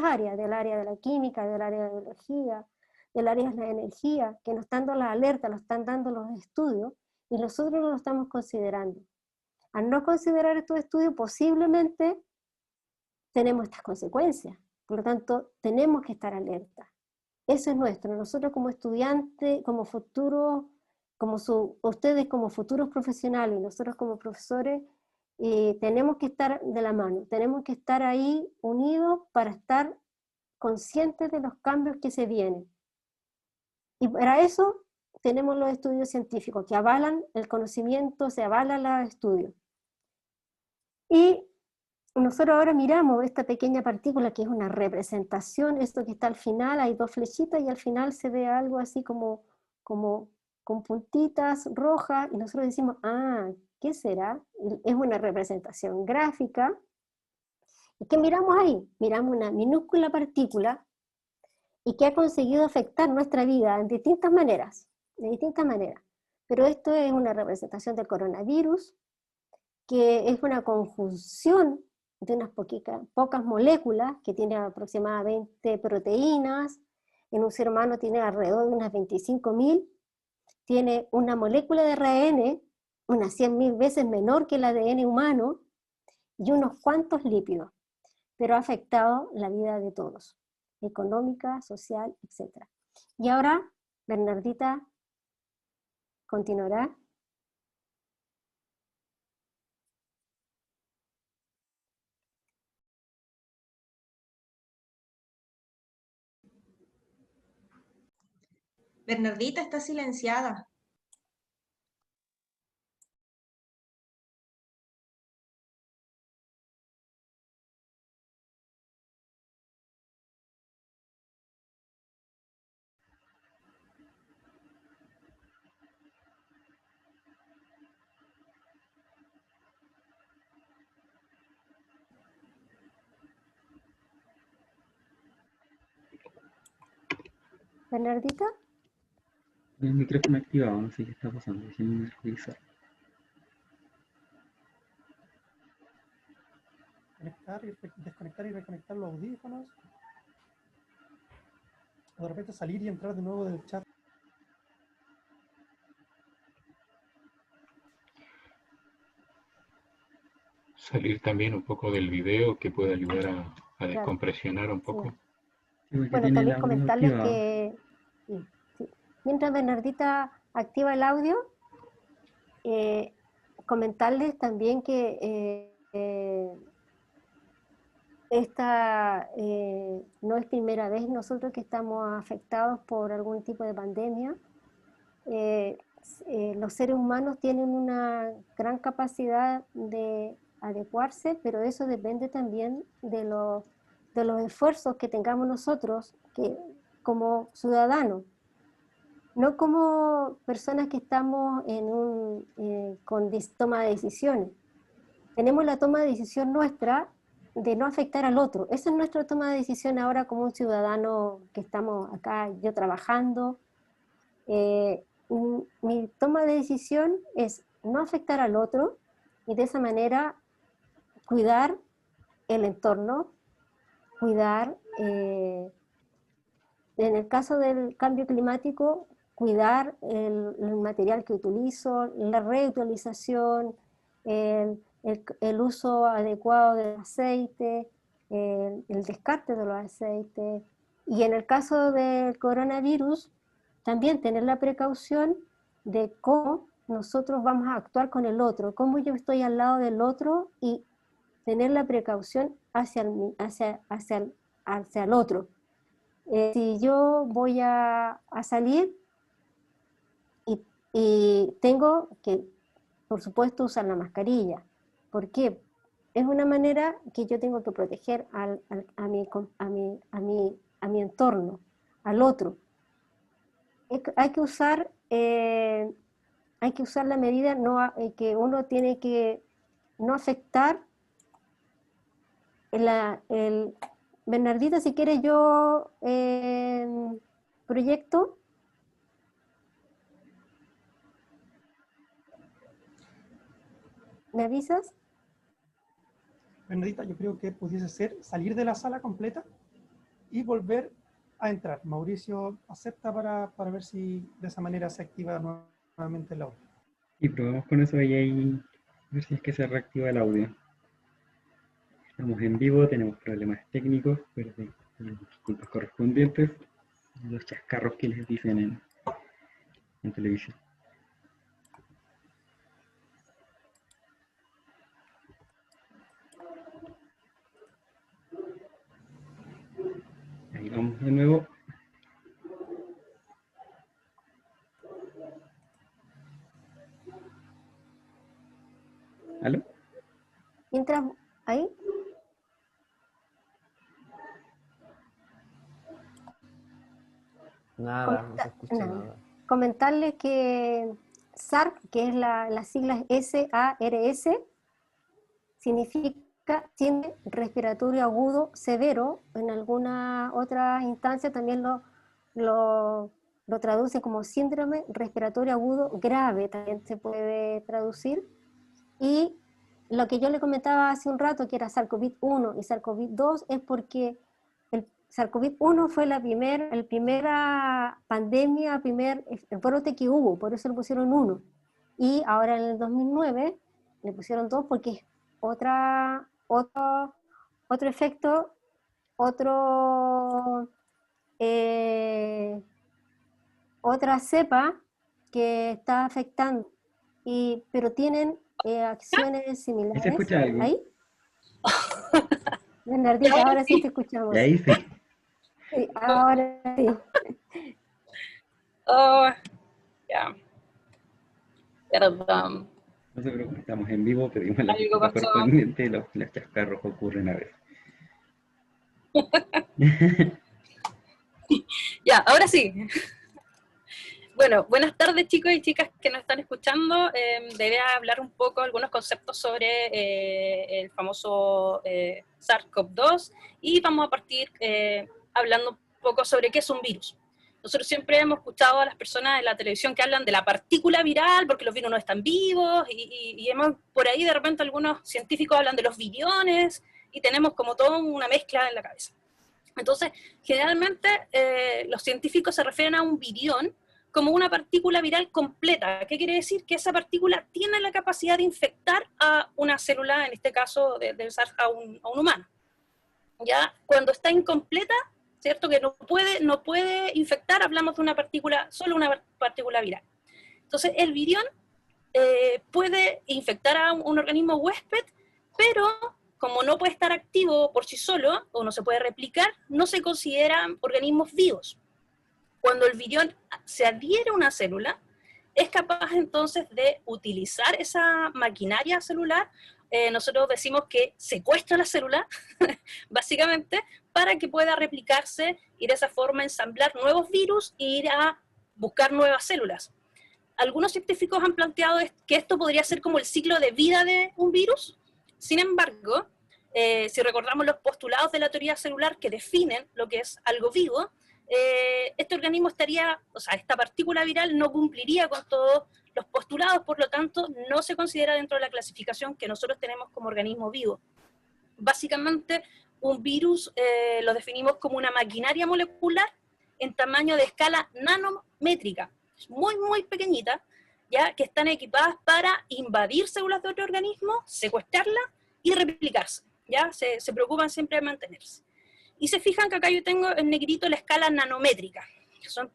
áreas, del área de la química, del área de la biología, del área de la energía, que nos están dando las alertas, nos están dando los estudios, y nosotros no lo estamos considerando. Al no considerar estos estudios, posiblemente tenemos estas consecuencias. Por lo tanto, tenemos que estar alerta. Eso es nuestro. Nosotros como estudiantes, como futuros, ustedes como futuros profesionales y nosotros como profesores, tenemos que estar de la mano, tenemos que estar ahí unidos para estar conscientes de los cambios que se vienen. Y para eso tenemos los estudios científicos que avalan el conocimiento, se avalan los estudios. Y nosotros ahora miramos esta pequeña partícula que es una representación, esto que está al final, hay dos flechitas y al final se ve algo así como con puntitas rojas, y nosotros decimos, ¿qué será? Es una representación gráfica. ¿Y qué miramos ahí? Miramos una minúscula partícula y que ha conseguido afectar nuestra vida de distintas maneras. Pero esto es una representación del coronavirus, que es una conjunción de unas pocas moléculas, que tiene aproximadamente proteínas, en un ser humano tiene alrededor de unas 25.000, tiene una molécula de ARN, unas 100.000 veces menor que el ADN humano, y unos cuantos lípidos, pero ha afectado la vida de todos, económica, social, etc. Y ahora, Bernardita continuará. Bernardita está silenciada. Bernardita. El micrófono activado, no sé qué está pasando, déjenme revisar. Desconectar y reconectar los audífonos, o de repente salir y entrar de nuevo del chat. Salir también un poco del video, que puede ayudar a Claro. descompresionar un poco. Sí. Sí, porque Bueno, tiene el también audio comentarles activado. que sí. Mientras Bernardita activa el audio, comentarles también que esta no es primera vez nosotros que estamos afectados por algún tipo de pandemia. Los seres humanos tienen una gran capacidad de adecuarse, pero eso depende también de los esfuerzos que tengamos nosotros como ciudadanos, no como personas que estamos con toma de decisiones. Tenemos la toma de decisión nuestra de no afectar al otro. Esa es nuestra toma de decisión ahora como un ciudadano que estamos acá, yo trabajando. Mi toma de decisión es no afectar al otro y de esa manera cuidar el entorno, cuidar, en el caso del cambio climático, cuidar el material que utilizo, la reutilización, el uso adecuado del aceite, el descarte de los aceites. Y en el caso del coronavirus, también tener la precaución de cómo nosotros vamos a actuar con el otro, cómo yo estoy al lado del otro y tener la precaución hacia el otro. Si yo voy a salir y tengo que, por supuesto, usar la mascarilla. ¿Por qué? Es una manera que yo tengo que proteger a mi entorno, al otro. Hay que usar la medida que uno tiene que no afectar Bernardita, si quieres yo proyecto. ¿Me avisas? Bernadita, yo creo que pudiese ser salir de la sala completa y volver a entrar. Mauricio acepta para ver si de esa manera se activa nuevamente el audio. Y probamos con eso y ahí, a ver si es que se reactiva el audio. Estamos en vivo, tenemos problemas técnicos, pero tenemos disculpas correspondientes. Los chascarros que les dicen en televisión. Ahí vamos de nuevo. ¿Aló? ¿Entras ahí? Nada, no se escucha nada. Comentarles que SARS, que es las siglas SARS, significa síndrome respiratorio agudo severo. En alguna otra instancia también lo traduce como síndrome respiratorio agudo grave, también se puede traducir. Y lo que yo le comentaba hace un rato, que era SARS-CoV-1 y SARS-CoV-2, es porque el SARS-CoV-1 fue la primera pandemia, el brote que hubo, por eso le pusieron 1. Y ahora en el 2009 le pusieron 2 porque es otro efecto, otra cepa que está afectando, pero tienen acciones similares. ¿Se escucha algo? ¿Ahí? Bernardita, ahora sí te escuchamos. Y ahí sí. Sí, ahora sí. Oh, ya. Perdón. No se preocupen, estamos en vivo, pedimos la Algo disculpa pasó. correspondiente, los chascarros ocurren a veces. Ya, ahora sí. Bueno, buenas tardes chicos y chicas que nos están escuchando. Debería hablar un poco algunos conceptos sobre el famoso SARS-CoV-2 y vamos a partir hablando un poco sobre qué es un virus. Nosotros siempre hemos escuchado a las personas en la televisión que hablan de la partícula viral porque los virus no están vivos y hemos, por ahí de repente algunos científicos hablan de los viriones y tenemos como toda una mezcla en la cabeza. Entonces, generalmente los científicos se refieren a un virión como una partícula viral completa. ¿Qué quiere decir? Que esa partícula tiene la capacidad de infectar a una célula, en este caso del SARS, a un humano. ¿Ya? Cuando está incompleta, ¿cierto? Que no puede infectar, hablamos de una partícula, solo una partícula viral. Entonces, el virión puede infectar a un organismo huésped, pero como no puede estar activo por sí solo, o no se puede replicar, no se consideran organismos vivos. Cuando el virión se adhiere a una célula, es capaz entonces de utilizar esa maquinaria celular. Nosotros decimos que secuestra la célula, básicamente, para que pueda replicarse y de esa forma ensamblar nuevos virus e ir a buscar nuevas células. Algunos científicos han planteado que esto podría ser como el ciclo de vida de un virus. Sin embargo, si recordamos los postulados de la teoría celular que definen lo que es algo vivo, este organismo esta partícula viral no cumpliría con todos los postulados, por lo tanto no se considera dentro de la clasificación que nosotros tenemos como organismo vivo. Básicamente un virus lo definimos como una maquinaria molecular en tamaño de escala nanométrica, muy muy pequeñita, ya que están equipadas para invadir células de otro organismo, secuestrarlas y replicarse, ya se preocupan siempre de mantenerse. Y se fijan que acá yo tengo en negrito la escala nanométrica, que son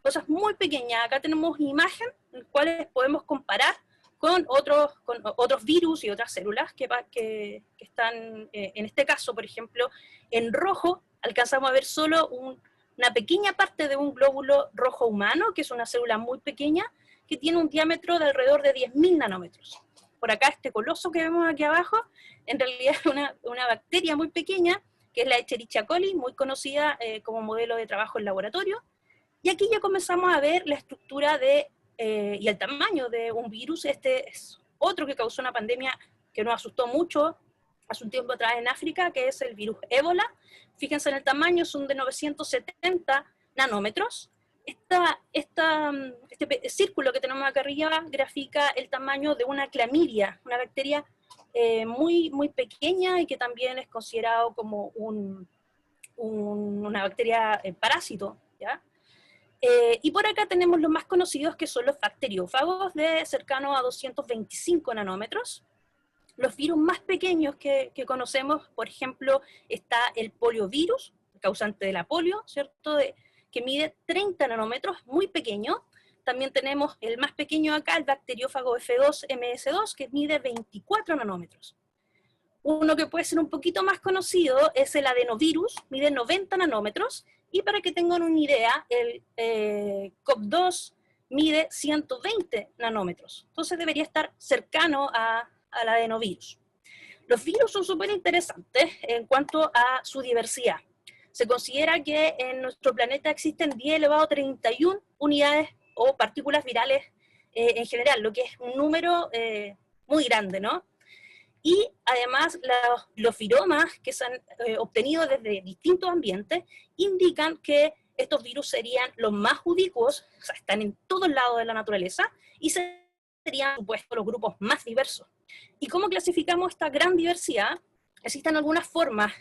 cosas muy pequeñas. Acá tenemos una imagen en la cual podemos comparar con otros virus y otras células que están, en este caso, por ejemplo, en rojo alcanzamos a ver solo una pequeña parte de un glóbulo rojo humano, que es una célula muy pequeña, que tiene un diámetro de alrededor de 10.000 nanómetros. Por acá este coloso que vemos aquí abajo, en realidad es una bacteria muy pequeña, que es la Escherichia coli, muy conocida como modelo de trabajo en laboratorio. Y aquí ya comenzamos a ver la estructura y el tamaño de un virus. Este es otro que causó una pandemia que nos asustó mucho hace un tiempo atrás en África, que es el virus ébola. Fíjense en el tamaño, son de 970 nanómetros. Este círculo que tenemos acá arriba grafica el tamaño de una clamidia, una bacteria muy pequeña y que también es considerado como una bacteria parásito, ¿ya? Y por acá tenemos los más conocidos, que son los bacteriófagos, de cercano a 225 nanómetros. Los virus más pequeños que conocemos, por ejemplo, está el poliovirus, causante de la polio, ¿cierto?, que mide 30 nanómetros, muy pequeño. También tenemos el más pequeño acá, el bacteriófago F2MS2, que mide 24 nanómetros. Uno que puede ser un poquito más conocido es el adenovirus, mide 90 nanómetros, y para que tengan una idea, el COP2 mide 120 nanómetros. Entonces debería estar cercano al adenovirus. Los virus son súper interesantes en cuanto a su diversidad. Se considera que en nuestro planeta existen 10 elevado a 31 unidades o partículas virales en general, lo que es un número muy grande, ¿no? Y además los viromas que se han obtenido desde distintos ambientes indican que estos virus serían los más ubicuos, o sea, están en todos lados de la naturaleza, y serían, por supuesto, los grupos más diversos. ¿Y cómo clasificamos esta gran diversidad? Existen algunas formas.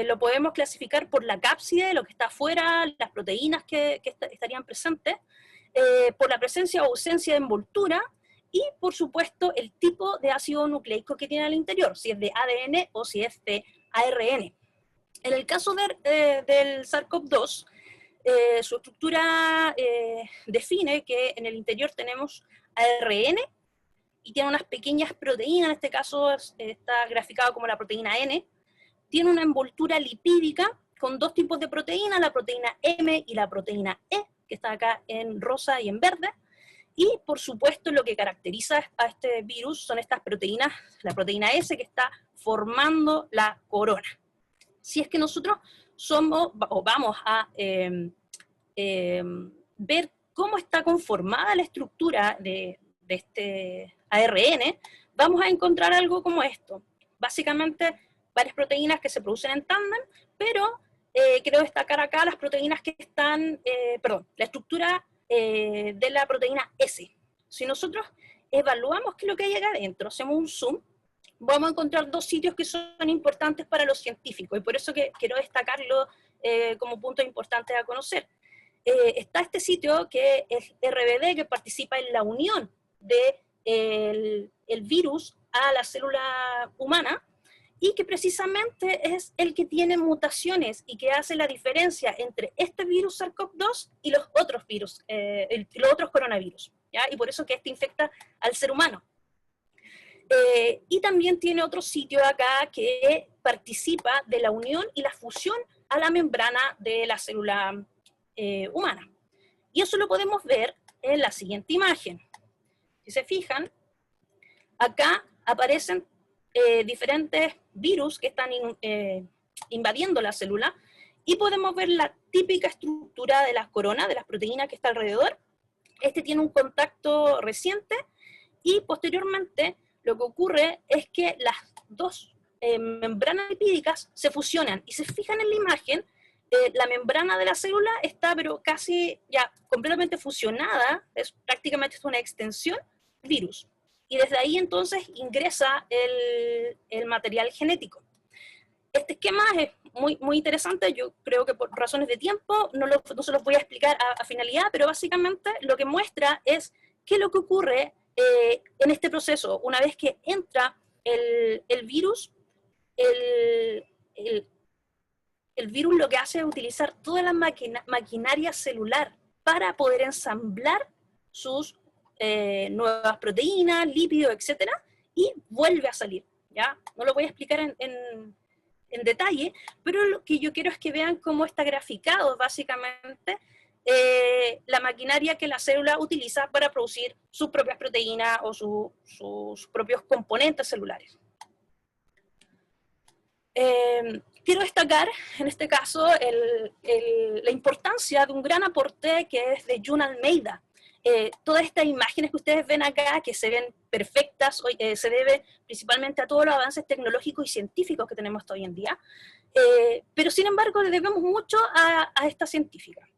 Lo podemos clasificar por la cápside, lo que está afuera, las proteínas que estarían presentes, por la presencia o ausencia de envoltura, y por supuesto el tipo de ácido nucleico que tiene al interior, si es de ADN o si es de ARN. En el caso del SARS-CoV-2, su estructura define que en el interior tenemos ARN, y tiene unas pequeñas proteínas, en este caso está graficado como la proteína N, tiene una envoltura lipídica con dos tipos de proteínas, la proteína M y la proteína E, que está acá en rosa y en verde, y por supuesto lo que caracteriza a este virus son estas proteínas, la proteína S que está formando la corona. Si es que nosotros vamos a ver cómo está conformada la estructura de este ARN, vamos a encontrar algo como esto. Básicamente, varias proteínas que se producen en tándem, pero quiero destacar acá las proteínas que están, la estructura de la proteína S. Si nosotros evaluamos qué es lo que hay acá adentro, hacemos un zoom, vamos a encontrar dos sitios que son importantes para los científicos, y por eso que quiero destacarlo como punto importante a conocer. Está este sitio que es RBD, que participa en la unión del virus a la célula humana, y que precisamente es el que tiene mutaciones y que hace la diferencia entre este virus SARS-CoV-2 y los otros virus, los otros coronavirus, ¿ya? Y por eso que este infecta al ser humano. Y también tiene otro sitio acá que participa de la unión y la fusión a la membrana de la célula humana. Y eso lo podemos ver en la siguiente imagen. Si se fijan, acá aparecen diferentes virus que están invadiendo la célula, y podemos ver la típica estructura de las coronas, de las proteínas que está alrededor. Este tiene un contacto reciente, y posteriormente lo que ocurre es que las dos membranas lipídicas se fusionan, y se fijan en la imagen, la membrana de la célula está pero casi ya completamente fusionada, es prácticamente una extensión del virus. Y desde ahí entonces ingresa el material genético. Este esquema es muy interesante, yo creo que por razones de tiempo no se los voy a explicar a finalidad, pero básicamente lo que muestra es qué es lo que ocurre en este proceso. Una vez que entra el virus, el virus lo que hace es utilizar toda la maquinaria celular para poder ensamblar sus nuevas proteínas, lípidos, etcétera, y vuelve a salir, ¿ya? No lo voy a explicar en detalle, pero lo que yo quiero es que vean cómo está graficado básicamente la maquinaria que la célula utiliza para producir sus propias proteínas o sus propios componentes celulares. Quiero destacar, en este caso, la importancia de un gran aporte que es de Jun Almeida. Todas estas imágenes que ustedes ven acá, que se ven perfectas, se debe principalmente a todos los avances tecnológicos y científicos que tenemos hasta hoy en día, pero sin embargo le debemos mucho a esta científica.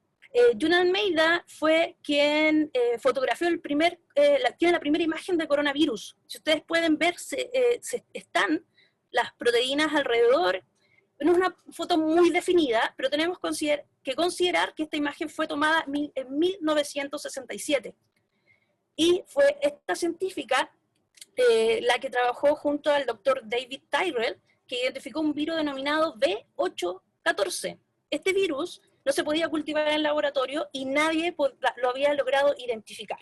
Joan Almeida fue quien fotografió tiene la primera imagen de coronavirus. Si ustedes pueden ver, están las proteínas alrededor. No es una foto muy definida, pero tenemos que considerar que esta imagen fue tomada en 1967. Y fue esta científica la que trabajó junto al doctor David Tyrrell, que identificó un virus denominado B814. Este virus no se podía cultivar en el laboratorio y nadie lo había logrado identificar.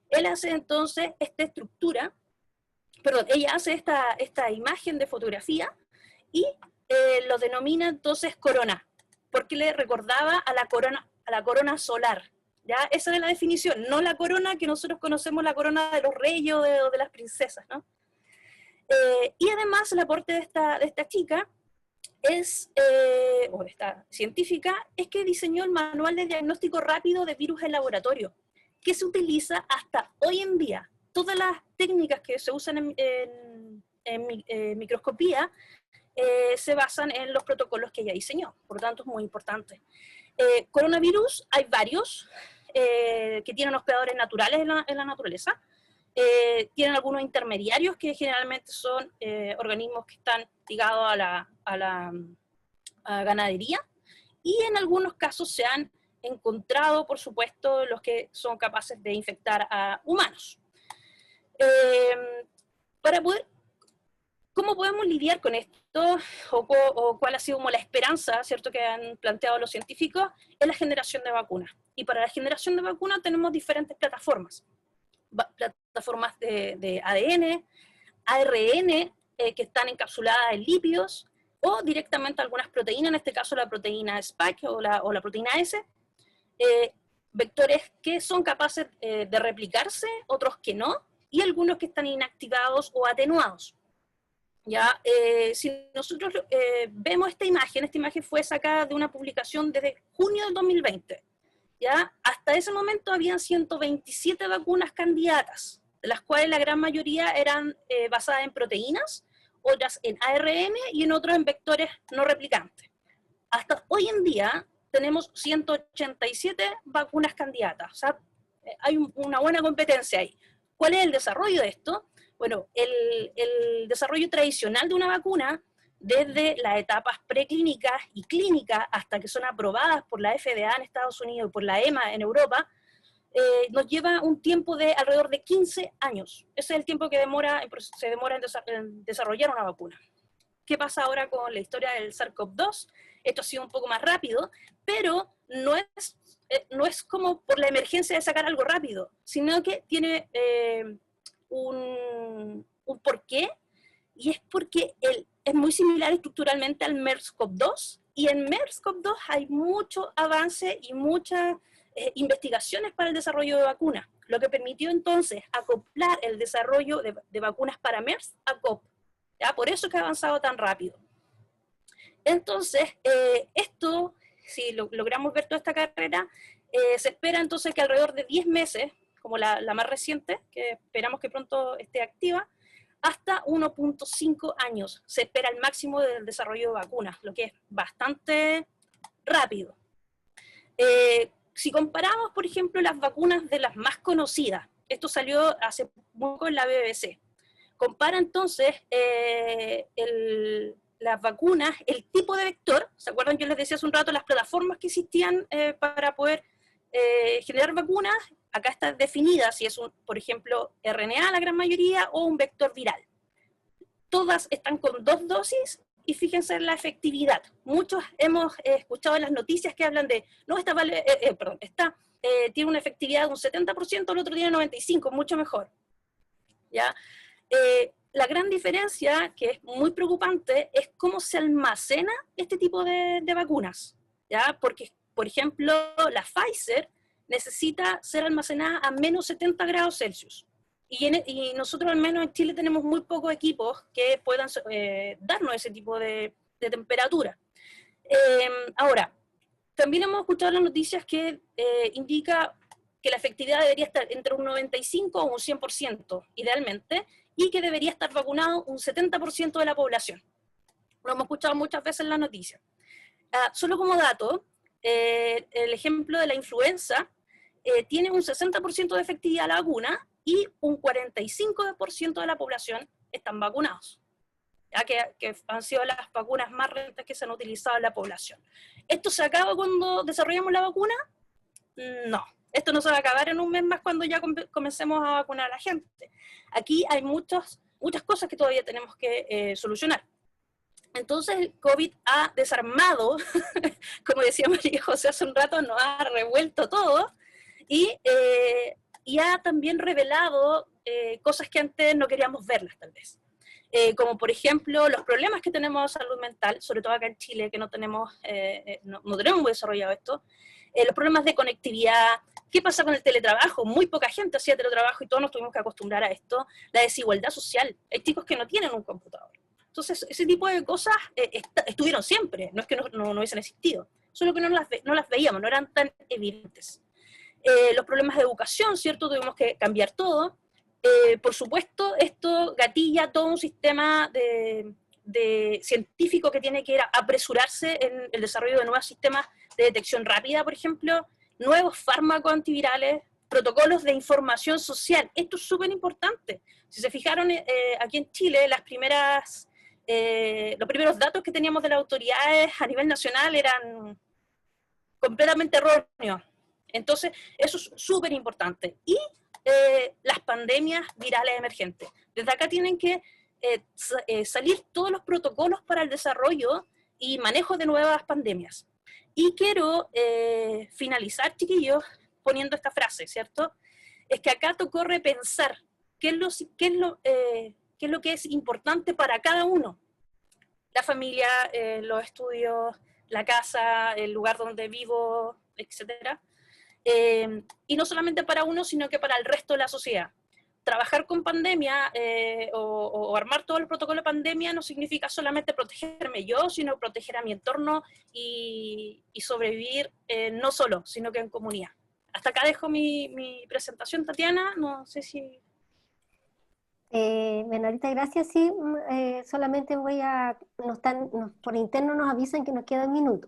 Él hace entonces ella hace esta imagen de fotografía y lo denomina entonces corona, porque le recordaba a la corona solar. ¿Ya? Esa es la definición, no la corona que nosotros conocemos, la corona de los reyes o de las princesas, ¿no? Y además el aporte de esta chica o de esta científica, es que diseñó el manual de diagnóstico rápido de virus en laboratorio, que se utiliza hasta hoy en día. Todas las técnicas que se usan en microscopía se basan en los protocolos que ella diseñó, por lo tanto es muy importante. Coronavirus, hay varios que tienen hospedadores naturales en la naturaleza. Tienen algunos intermediarios que generalmente son organismos que están ligados a la ganadería, y en algunos casos se han encontrado, por supuesto, los que son capaces de infectar a humanos. ¿Cómo podemos lidiar con esto? O cuál ha sido como la esperanza, ¿cierto?, que han planteado los científicos, es la generación de vacunas. Y para la generación de vacunas tenemos diferentes plataformas. Plataformas de ADN, ARN, que están encapsuladas en lípidos, o directamente algunas proteínas, en este caso la proteína Spike o la proteína S, vectores que son capaces de replicarse, otros que no, y algunos que están inactivados o atenuados. ¿Ya? Si nosotros vemos esta imagen fue sacada de una publicación desde junio del 2020. ¿Ya? Hasta ese momento habían 127 vacunas candidatas, de las cuales la gran mayoría eran basadas en proteínas, otras en ARN y en otros en vectores no replicantes. Hasta hoy en día tenemos 187 vacunas candidatas, o sea, hay una buena competencia ahí. ¿Cuál es el desarrollo de esto? Bueno, el desarrollo tradicional de una vacuna, desde las etapas preclínicas y clínicas hasta que son aprobadas por la FDA en Estados Unidos y por la EMA en Europa, nos lleva un tiempo de alrededor de 15 años. Ese es el tiempo que se demora en desarrollar una vacuna. ¿Qué pasa ahora con la historia del SARS-CoV-2? Esto ha sido un poco más rápido, pero no es como por la emergencia de sacar algo rápido, sino que tiene un porqué, y es porque es muy similar estructuralmente al MERS-CoV-2, y en MERS-CoV-2 hay mucho avance y muchas investigaciones para el desarrollo de vacunas, lo que permitió entonces acoplar el desarrollo de vacunas para MERS a CoV. ¿Ya? Por eso es que ha avanzado tan rápido. Entonces, esto, si logramos ver toda esta carrera, se espera entonces que alrededor de 10 meses, como la más reciente, que esperamos que pronto esté activa, hasta 1.5 años se espera el máximo del desarrollo de vacunas, lo que es bastante rápido. Si comparamos, por ejemplo, las vacunas de las más conocidas, esto salió hace poco en la BBC, compara entonces las vacunas, el tipo de vector. ¿Se acuerdan? Yo les decía hace un rato las plataformas que existían para poder generar vacunas. Acá está definida si es por ejemplo, RNA la gran mayoría o un vector viral. Todas están con 2 dosis y fíjense en la efectividad. Muchos hemos escuchado en las noticias que hablan de, no, tiene una efectividad de un 70%, el otro tiene 95%, mucho mejor. ¿Ya? La gran diferencia, que es muy preocupante, es cómo se almacena este tipo de vacunas. ¿Ya? Porque, por ejemplo, la Pfizer necesita ser almacenada a menos 70 grados Celsius. Y nosotros, al menos en Chile, tenemos muy pocos equipos que puedan darnos ese tipo de temperatura. Ahora, también hemos escuchado las noticias que indica que la efectividad debería estar entre un 95 o un 100%, idealmente, y que debería estar vacunado un 70% de la población. Lo hemos escuchado muchas veces en las noticias. Solo como dato, el ejemplo de la influenza, tiene un 60% de efectividad la vacuna y un 45% de la población están vacunados, ya que han sido las vacunas más recientes que se han utilizado en la población. ¿Esto se acaba cuando desarrollamos la vacuna? No. Esto no se va a acabar en un mes más cuando ya comencemos a vacunar a la gente. Aquí hay muchas cosas que todavía tenemos que solucionar. Entonces el COVID ha desarmado, como decía María José hace un rato, nos ha revuelto todo y ha también revelado cosas que antes no queríamos verlas tal vez. Como por ejemplo los problemas que tenemos de salud mental, sobre todo acá en Chile, que no tenemos muy desarrollado esto, los problemas de conectividad, qué pasa con el teletrabajo, muy poca gente hacía teletrabajo y todos nos tuvimos que acostumbrar a esto, la desigualdad social, hay chicos que no tienen un computador. Entonces ese tipo de cosas estuvieron siempre, no es que no hubiesen existido, solo que no las veíamos, no eran tan evidentes. Los problemas de educación, ¿cierto? Tuvimos que cambiar todo. Por supuesto, esto gatilla todo un sistema de científico que tiene que apresurarse en el desarrollo de nuevos sistemas de detección rápida, por ejemplo, nuevos fármacos antivirales, protocolos de información social. Esto es súper importante. Si se fijaron, aquí en Chile, los primeros datos que teníamos de las autoridades a nivel nacional eran completamente erróneos. Entonces, eso es súper importante. Y las pandemias virales emergentes. Desde acá tienen que salir todos los protocolos para el desarrollo y manejo de nuevas pandemias. Y quiero finalizar, chiquillos, poniendo esta frase, ¿cierto? Es que acá tocó repensar qué es lo que es importante para cada uno. La familia, los estudios, la casa, el lugar donde vivo, etc. Y no solamente para uno, sino que para el resto de la sociedad. Trabajar con pandemia o armar todo el protocolo de pandemia no significa solamente protegerme yo, sino proteger a mi entorno y sobrevivir no solo, sino que en comunidad. Hasta acá dejo mi presentación, Tatiana, no sé si... Bueno, ahorita gracias, sí, solamente por interno nos avisan que nos queda un minuto.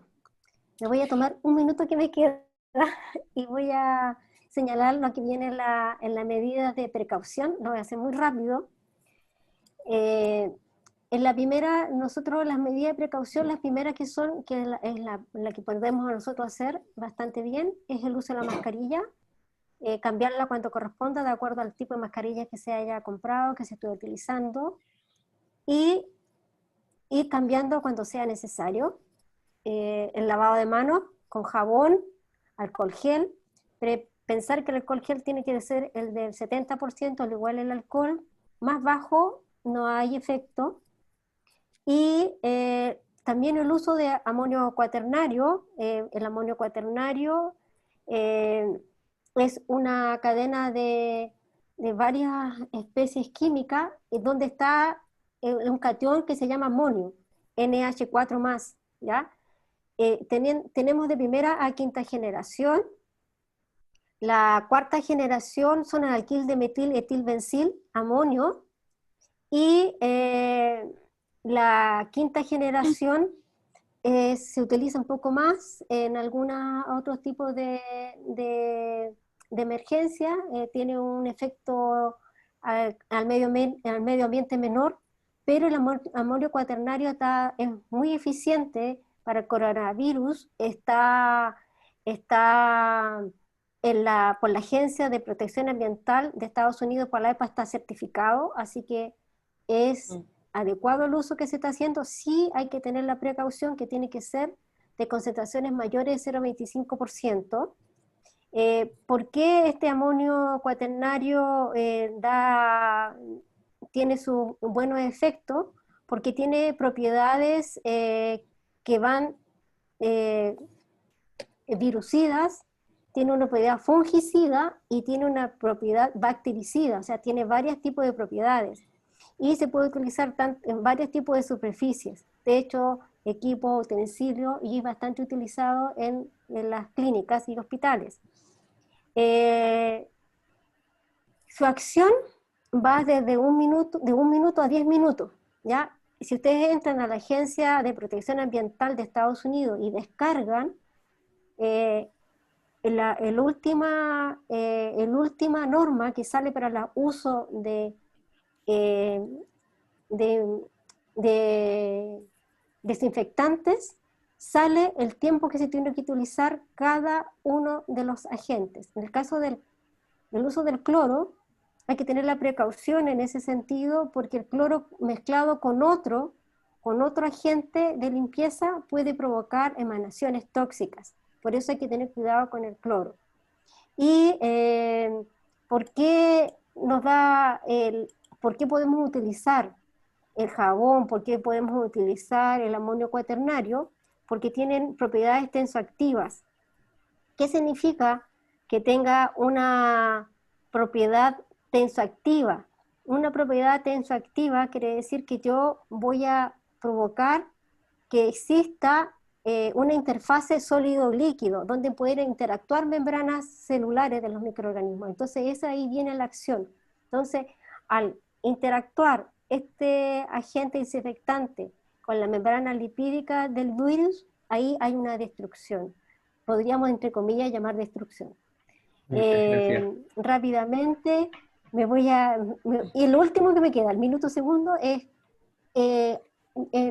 Me voy a tomar un minuto que me queda y voy a señalar lo que viene en la medida de precaución. Lo voy a hacer muy rápido. En la primera, nosotros las medidas de precaución, las primeras que es la que podemos nosotros hacer bastante bien, es el uso de la mascarilla, cambiarla cuando corresponda, de acuerdo al tipo de mascarilla que se haya comprado, que se esté utilizando, y ir cambiando cuando sea necesario. El lavado de manos con jabón, alcohol gel, pensar que el alcohol gel tiene que ser el del 70%, al igual el alcohol, más bajo no hay efecto. Y también el uso de amonio cuaternario. El amonio cuaternario es una cadena de varias especies químicas donde está un catión que se llama amonio, NH4+, ¿ya? Tenemos de primera a quinta generación. La cuarta generación son el alquil de metil etilbencil, amonio, y la quinta generación se utiliza un poco más en algunos otros tipos de emergencia, tiene un efecto al medio ambiente menor, pero el amonio cuaternario es muy eficiente para el coronavirus, está por la Agencia de Protección Ambiental de Estados Unidos, por la EPA, está certificado, así que es adecuado el uso que se está haciendo. Sí hay que tener la precaución que tiene que ser de concentraciones mayores de 0,25%. ¿Por qué este amonio cuaternario tiene sus buenos efectos? Porque tiene propiedades que van virucidas, tiene una propiedad fungicida y tiene una propiedad bactericida, o sea, tiene varios tipos de propiedades. Y se puede utilizar en varios tipos de superficies. De hecho, equipo, utensilio, y es bastante utilizado en las clínicas y hospitales. Su acción va de un minuto a 10 minutos, ¿ya? Si ustedes entran a la Agencia de Protección Ambiental de Estados Unidos y descargan el última norma que sale para el uso de desinfectantes, sale el tiempo que se tiene que utilizar cada uno de los agentes. En el caso del uso del cloro, hay que tener la precaución en ese sentido, porque el cloro mezclado con otro agente de limpieza puede provocar emanaciones tóxicas. Por eso hay que tener cuidado con el cloro. ¿Y por qué podemos utilizar el jabón? ¿Por qué podemos utilizar el amonio cuaternario? Porque tienen propiedades tensoactivas. ¿Qué significa que tenga una propiedad tensoactiva? Una propiedad tensoactiva quiere decir que yo voy a provocar que exista una interfase sólido-líquido, donde pueden interactuar membranas celulares de los microorganismos. Entonces, ahí viene la acción. Entonces, al interactuar este agente desinfectante con la membrana lipídica del virus, ahí hay una destrucción. Podríamos, entre comillas, llamar destrucción. Rápidamente, y lo último que me queda, el minuto segundo, es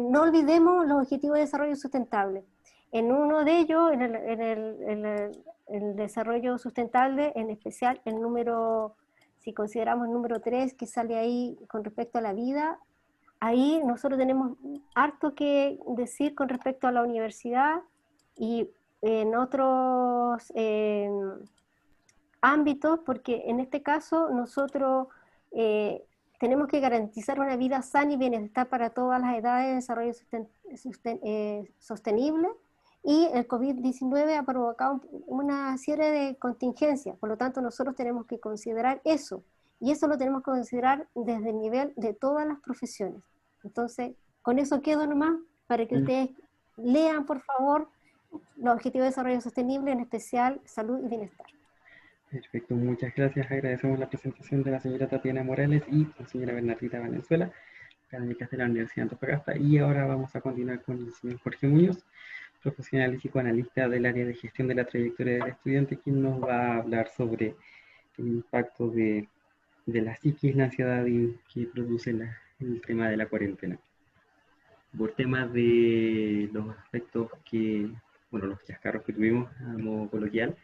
no olvidemos los objetivos de desarrollo sustentable. En uno de ellos, el desarrollo sustentable, en especial el número, si consideramos el número 3 que sale ahí con respecto a la vida, ahí nosotros tenemos harto que decir con respecto a la universidad y en otros ámbitos, porque en este caso nosotros tenemos que garantizar una vida sana y bienestar para todas las edades de desarrollo sostenible, y el COVID-19 ha provocado una serie de contingencias. Por lo tanto, nosotros tenemos que considerar eso, y eso lo tenemos que considerar desde el nivel de todas las profesiones. Entonces, con eso quedo nomás, para que ustedes lean, por favor, los objetivos de desarrollo sostenible, en especial salud y bienestar. Perfecto, muchas gracias. Agradecemos la presentación de la señora Tatiana Morales y la señora Bernardita Valenzuela, académicas de la Universidad de Antofagasta. Y ahora vamos a continuar con el señor Jorge Muñoz, profesional y psicoanalista del área de gestión de la trayectoria del estudiante, quien nos va a hablar sobre el impacto de la psiquis, la ansiedad que produce el tema de la cuarentena. Por temas de los aspectos los chascarros que tuvimos a modo coloquial,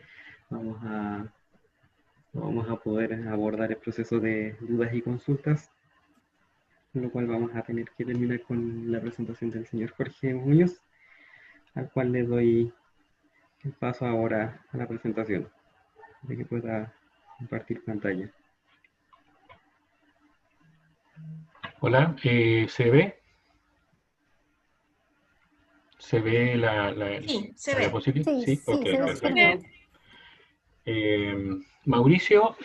vamos a poder abordar el proceso de dudas y consultas, con lo cual vamos a tener que terminar con la presentación del señor Jorge Muñoz, al cual le doy el paso ahora a la presentación, de que pueda compartir pantalla. Hola, ¿se ve? ¿Se ve Sí, se ve. diapositiva? Sí, ok, se perfecto. Mauricio,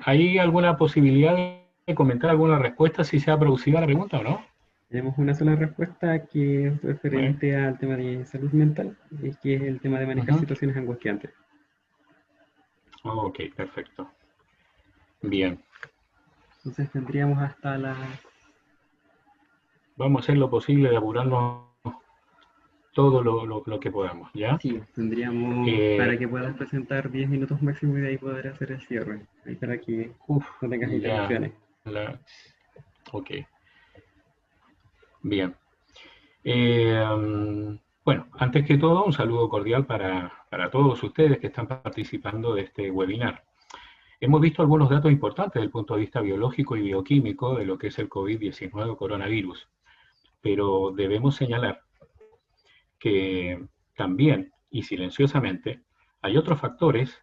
¿hay alguna posibilidad de comentar alguna respuesta si se ha producido la pregunta o no? Tenemos una sola respuesta que es referente al tema de salud mental, que es el tema de manejar situaciones angustiantes. Ok, perfecto. Bien. Entonces tendríamos hasta Vamos a hacer lo posible de apurarnos todo lo que podamos, ¿ya? Sí, tendríamos para que puedas presentar 10 minutos máximo y de ahí poder hacer el cierre, ahí para que no tengas interrupciones. Ok. Bien. Bueno, antes que todo, un saludo cordial para todos ustedes que están participando de este webinar. Hemos visto algunos datos importantes desde el punto de vista biológico y bioquímico de lo que es el COVID-19 coronavirus, pero debemos señalar que también, y silenciosamente, hay otros factores,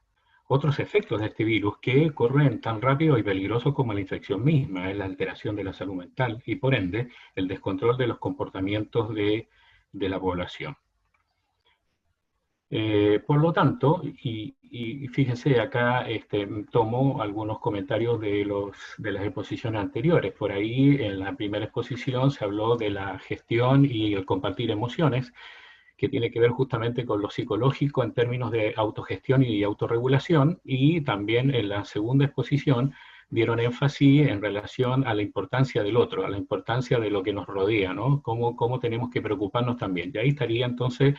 otros efectos de este virus que corren tan rápido y peligrosos como la infección misma, es la alteración de la salud mental y, por ende, el descontrol de los comportamientos de la población. Por lo tanto, y fíjense acá, tomo algunos comentarios de las exposiciones anteriores. Por ahí, en la primera exposición se habló de la gestión y el compartir emociones, que tiene que ver justamente con lo psicológico en términos de autogestión y autorregulación, y también en la segunda exposición dieron énfasis en relación a la importancia del otro, a la importancia de lo que nos rodea, ¿no? Cómo tenemos que preocuparnos también. Y ahí estaría entonces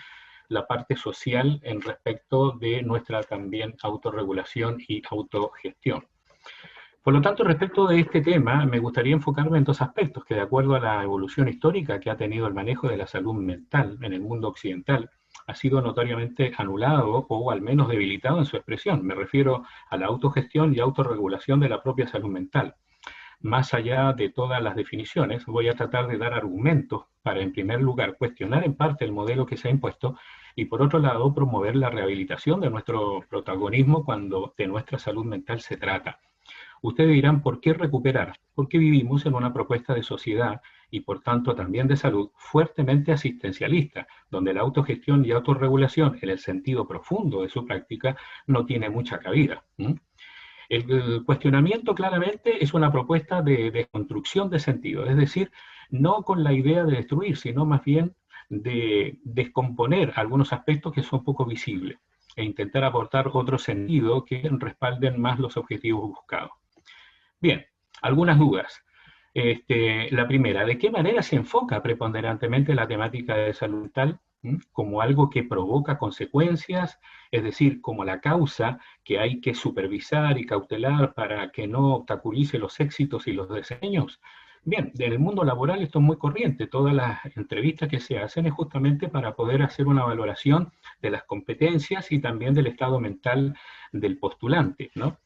la parte social en respecto de nuestra también autorregulación y autogestión. Por lo tanto, respecto de este tema, me gustaría enfocarme en dos aspectos que, de acuerdo a la evolución histórica que ha tenido el manejo de la salud mental en el mundo occidental, ha sido notoriamente anulado o al menos debilitado en su expresión. Me refiero a la autogestión y autorregulación de la propia salud mental. Más allá de todas las definiciones, voy a tratar de dar argumentos para, en primer lugar, cuestionar en parte el modelo que se ha impuesto y, por otro lado, promover la rehabilitación de nuestro protagonismo cuando de nuestra salud mental se trata. Ustedes dirán, ¿por qué recuperar? Porque vivimos en una propuesta de sociedad y, por tanto, también de salud fuertemente asistencialista, donde la autogestión y autorregulación, en el sentido profundo de su práctica, no tiene mucha cabida. El cuestionamiento claramente es una propuesta de construcción de sentido, es decir, no con la idea de destruir, sino más bien de descomponer algunos aspectos que son poco visibles e intentar aportar otro sentido que respalden más los objetivos buscados. Bien, algunas dudas. La primera, ¿de qué manera se enfoca preponderantemente la temática de salud mental? Como algo que provoca consecuencias, es decir, como la causa que hay que supervisar y cautelar para que no obstaculice los éxitos y los desempeños. Bien, en el mundo laboral esto es muy corriente, todas las entrevistas que se hacen es justamente para poder hacer una valoración de las competencias y también del estado mental del postulante, ¿no?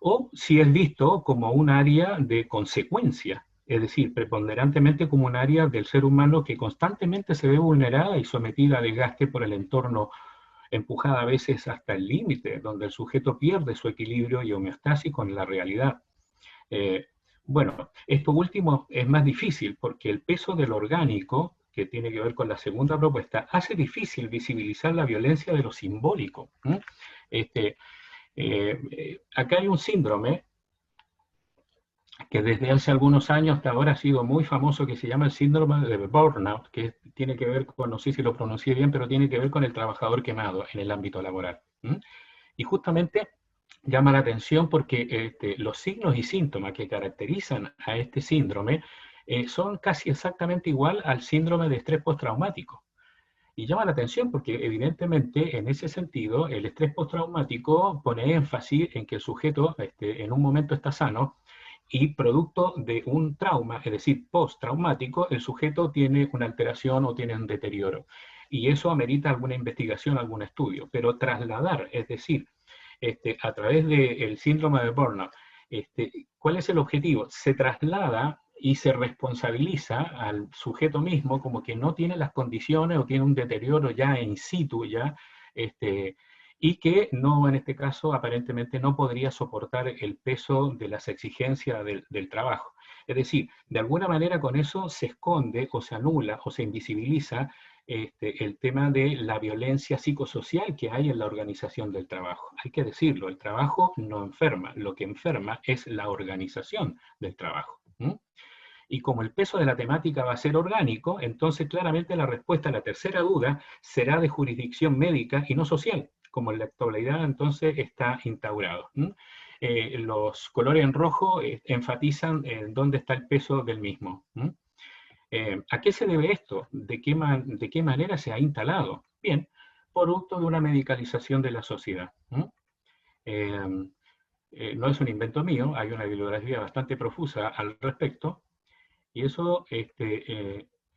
O si es visto como un área de consecuencia, es decir, preponderantemente como un área del ser humano que constantemente se ve vulnerada y sometida a desgaste por el entorno, empujada a veces hasta el límite, donde el sujeto pierde su equilibrio y homeostasis con la realidad. Bueno, esto último es más difícil porque el peso del orgánico, que tiene que ver con la segunda propuesta, hace difícil visibilizar la violencia de lo simbólico. Acá hay un síndrome que desde hace algunos años hasta ahora ha sido muy famoso, que se llama el síndrome de burnout, que tiene que ver con, no sé si lo pronuncié bien, pero tiene que ver con el trabajador quemado en el ámbito laboral. Y justamente llama la atención porque los signos y síntomas que caracterizan a este síndrome son casi exactamente igual al síndrome de estrés postraumático. Y llama la atención porque evidentemente en ese sentido el estrés postraumático pone énfasis en que el sujeto en un momento está sano y producto de un trauma, es decir, postraumático, el sujeto tiene una alteración o tiene un deterioro. Y eso amerita alguna investigación, algún estudio. Pero trasladar, es decir, a través del síndrome de burnout, ¿cuál es el objetivo? Se traslada y se responsabiliza al sujeto mismo como que no tiene las condiciones o tiene un deterioro ya in situ, ya, y que no, en este caso, aparentemente no podría soportar el peso de las exigencias del trabajo. Es decir, de alguna manera con eso se esconde o se anula o se invisibiliza el tema de la violencia psicosocial que hay en la organización del trabajo. Hay que decirlo, el trabajo no enferma, lo que enferma es la organización del trabajo. Y como el peso de la temática va a ser orgánico, entonces claramente la respuesta a la tercera duda será de jurisdicción médica y no social, como en la actualidad entonces está instaurado. Los colores en rojo enfatizan dónde está el peso del mismo. ¿A qué se debe esto? ¿De qué manera se ha instalado? Bien, producto de una medicalización de la sociedad. No es un invento mío, hay una bibliografía bastante profusa al respecto, y eso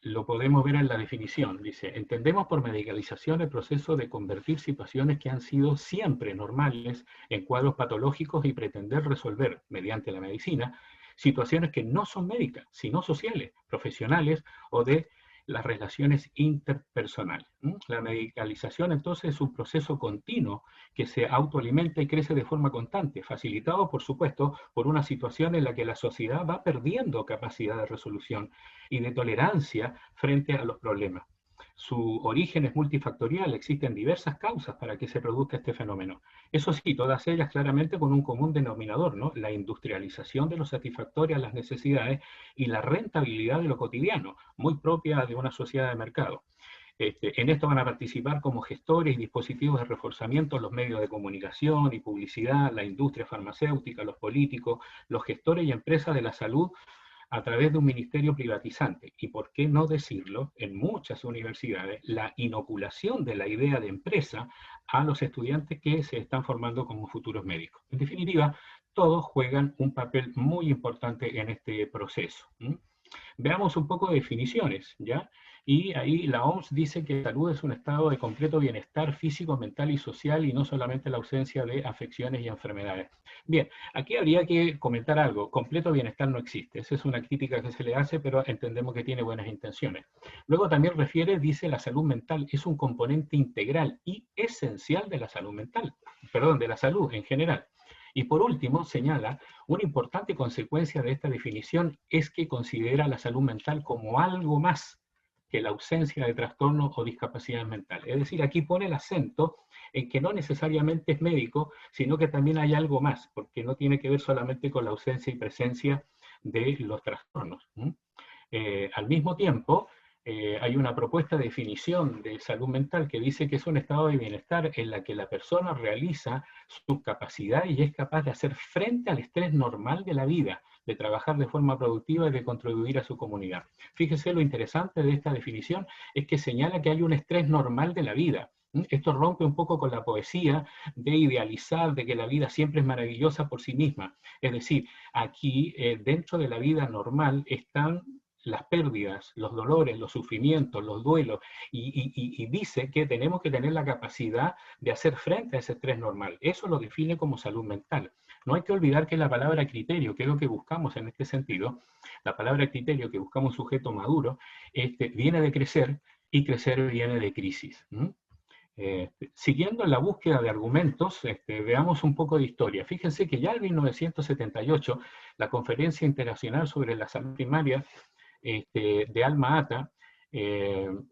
lo podemos ver en la definición. Dice, entendemos por medicalización el proceso de convertir situaciones que han sido siempre normales en cuadros patológicos y pretender resolver, mediante la medicina, situaciones que no son médicas, sino sociales, profesionales o de las relaciones interpersonales. La medicalización entonces es un proceso continuo que se autoalimenta y crece de forma constante, facilitado por supuesto por una situación en la que la sociedad va perdiendo capacidad de resolución y de tolerancia frente a los problemas. Su origen es multifactorial, existen diversas causas para que se produzca este fenómeno. Eso sí, todas ellas claramente con un común denominador, ¿no? La industrialización de lo satisfactorio a las necesidades y la rentabilidad de lo cotidiano, muy propia de una sociedad de mercado. En esto van a participar como gestores y dispositivos de reforzamiento los medios de comunicación y publicidad, la industria farmacéutica, los políticos, los gestores y empresas de la salud, a través de un ministerio privatizante. Y por qué no decirlo, en muchas universidades, la inoculación de la idea de empresa a los estudiantes que se están formando como futuros médicos. En definitiva, todos juegan un papel muy importante en este proceso. Veamos un poco de definiciones, ¿ya? Y ahí la OMS dice que salud es un estado de completo bienestar físico, mental y social, y no solamente la ausencia de afecciones y enfermedades. Bien, aquí habría que comentar algo. Completo bienestar no existe. Esa es una crítica que se le hace, pero entendemos que tiene buenas intenciones. Luego también dice la salud mental es un componente integral y esencial de la salud mental, perdón, de la salud en general. Y por último, señala, una importante consecuencia de esta definición es que considera la salud mental como algo más que la ausencia de trastornos o discapacidad mental. Es decir, aquí pone el acento en que no necesariamente es médico, sino que también hay algo más, porque no tiene que ver solamente con la ausencia y presencia de los trastornos. Al mismo tiempo, hay una propuesta de definición de salud mental que dice que es un estado de bienestar en la que la persona realiza sus capacidades y es capaz de hacer frente al estrés normal de la vida, de trabajar de forma productiva y de contribuir a su comunidad. Fíjese, lo interesante de esta definición es que señala que hay un estrés normal de la vida. Esto rompe un poco con la poesía de idealizar de que la vida siempre es maravillosa por sí misma. Es decir, aquí dentro de la vida normal están las pérdidas, los dolores, los sufrimientos, los duelos, y dice que tenemos que tener la capacidad de hacer frente a ese estrés normal. Eso lo define como salud mental. No hay que olvidar que la palabra criterio, que es lo que buscamos en este sentido, la palabra criterio que buscamos un sujeto maduro, viene de crecer, y crecer viene de crisis. Siguiendo la búsqueda de argumentos, veamos un poco de historia. Fíjense que ya en 1978, la Conferencia Internacional sobre la Salud Primaria de Alma-Ata,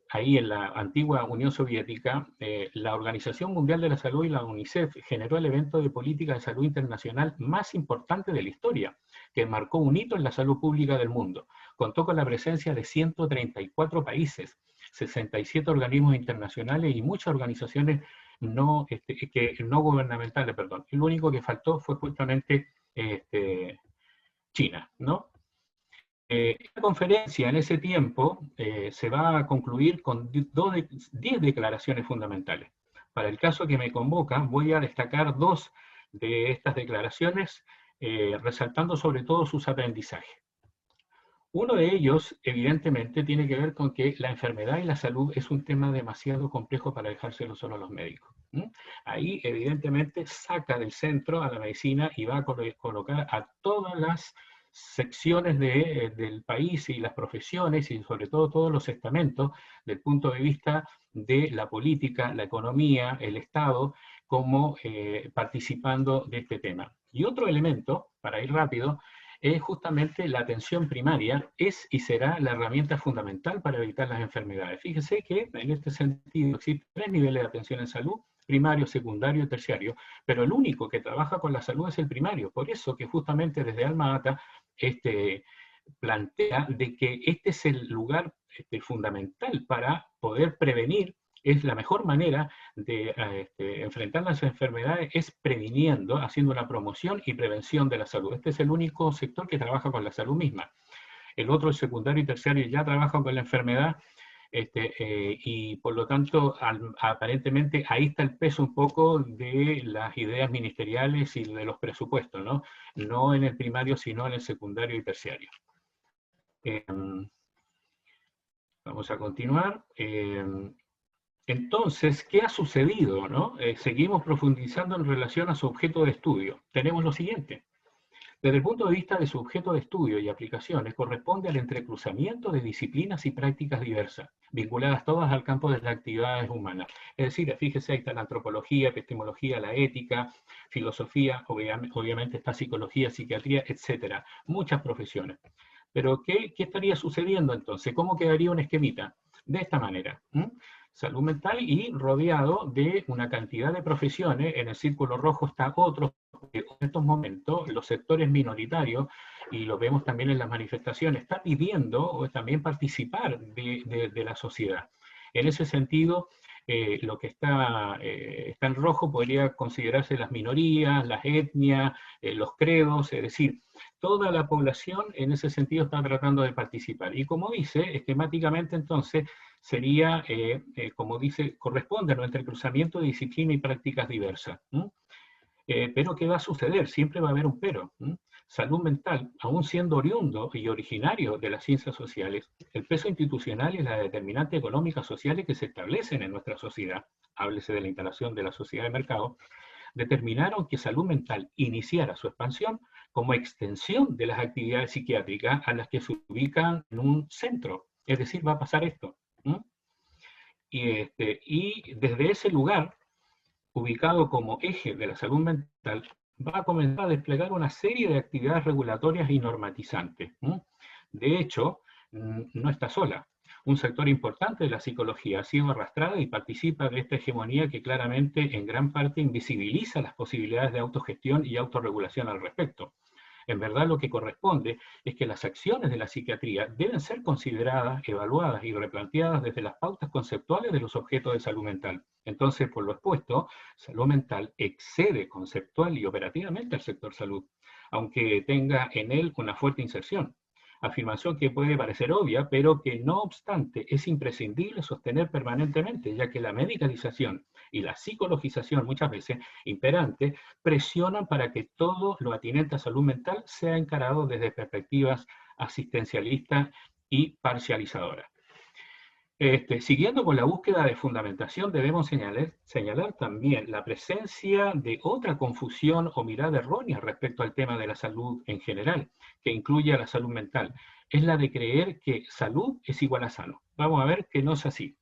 ahí en la antigua Unión Soviética, la Organización Mundial de la Salud y la UNICEF generó el evento de política de salud internacional más importante de la historia, que marcó un hito en la salud pública del mundo. Contó con la presencia de 134 países, 67 organismos internacionales y muchas organizaciones no gubernamentales, perdón. Lo único que faltó fue justamente China, ¿no? Esta conferencia en ese tiempo se va a concluir con 10 declaraciones fundamentales. Para el caso que me convoca, voy a destacar 2 de estas declaraciones, resaltando sobre todo sus aprendizajes. Uno de ellos, evidentemente, tiene que ver con que la enfermedad y la salud es un tema demasiado complejo para dejárselo solo a los médicos. Ahí, evidentemente, saca del centro a la medicina y va a colocar a todas las secciones del país y las profesiones y sobre todo todos los estamentos del punto de vista de la política, la economía, el Estado, como participando de este tema. Y otro elemento, para ir rápido, es justamente la atención primaria, es y será la herramienta fundamental para evitar las enfermedades. Fíjese que en este sentido existen 3 niveles de atención en salud: primario, secundario y terciario, pero el único que trabaja con la salud es el primario. Por eso que justamente desde Alma-Ata plantea de que este es el lugar fundamental para poder prevenir. Es la mejor manera de enfrentar las enfermedades, es previniendo, haciendo una promoción y prevención de la salud. Este es el único sector que trabaja con la salud misma. El otro, el secundario y terciario, ya trabajan con la enfermedad, y por lo tanto, aparentemente, ahí está el peso un poco de las ideas ministeriales y de los presupuestos, ¿no? No en el primario, sino en el secundario y terciario. Vamos a continuar. Entonces, ¿qué ha sucedido, no? Seguimos profundizando en relación a su objeto de estudio. Tenemos lo siguiente. Desde el punto de vista de su objeto de estudio y aplicaciones, corresponde al entrecruzamiento de disciplinas y prácticas diversas, vinculadas todas al campo de las actividades humanas. Es decir, fíjese, ahí está la antropología, epistemología, la ética, filosofía, obviamente está psicología, psiquiatría, etcétera. Muchas profesiones. Pero, ¿qué estaría sucediendo entonces? ¿Cómo quedaría un esquemita? De esta manera. Salud mental y rodeado de una cantidad de profesiones. En el círculo rojo está otro. En estos momentos los sectores minoritarios, y lo vemos también en las manifestaciones, están pidiendo también participar de la sociedad. En ese sentido, lo que está en rojo podría considerarse las minorías, las etnias, los credos, es decir, toda la población en ese sentido está tratando de participar. Y como dice, esquemáticamente entonces sería, como dice, corresponde a nuestro entrecruzamiento de disciplina y prácticas diversas. Pero ¿qué va a suceder? Siempre va a haber un pero. Salud mental, aún siendo oriundo y originario de las ciencias sociales, el peso institucional y las determinantes económicas sociales que se establecen en nuestra sociedad, háblese de la instalación de la sociedad de mercado, determinaron que salud mental iniciara su expansión como extensión de las actividades psiquiátricas a las que se ubican en un centro. Es decir, va a pasar esto. Y desde ese lugar, ubicado como eje de la salud mental, va a comenzar a desplegar una serie de actividades regulatorias y normatizantes. De hecho, no está sola. Un sector importante de la psicología ha sido arrastrado y participa de esta hegemonía que claramente en gran parte invisibiliza las posibilidades de autogestión y autorregulación al respecto. En verdad lo que corresponde es que las acciones de la psiquiatría deben ser consideradas, evaluadas y replanteadas desde las pautas conceptuales de los objetos de salud mental. Entonces, por lo expuesto, salud mental excede conceptual y operativamente al sector salud, aunque tenga en él una fuerte inserción. Afirmación que puede parecer obvia, pero que no obstante es imprescindible sostener permanentemente, ya que la medicalización y la psicologización muchas veces imperante presionan para que todo lo atinente a salud mental sea encarado desde perspectivas asistencialistas y parcializadoras. Siguiendo con la búsqueda de fundamentación, debemos señalar también la presencia de otra confusión o mirada errónea respecto al tema de la salud en general, que incluye a la salud mental. Es la de creer que salud es igual a sano. Vamos a ver que no es así.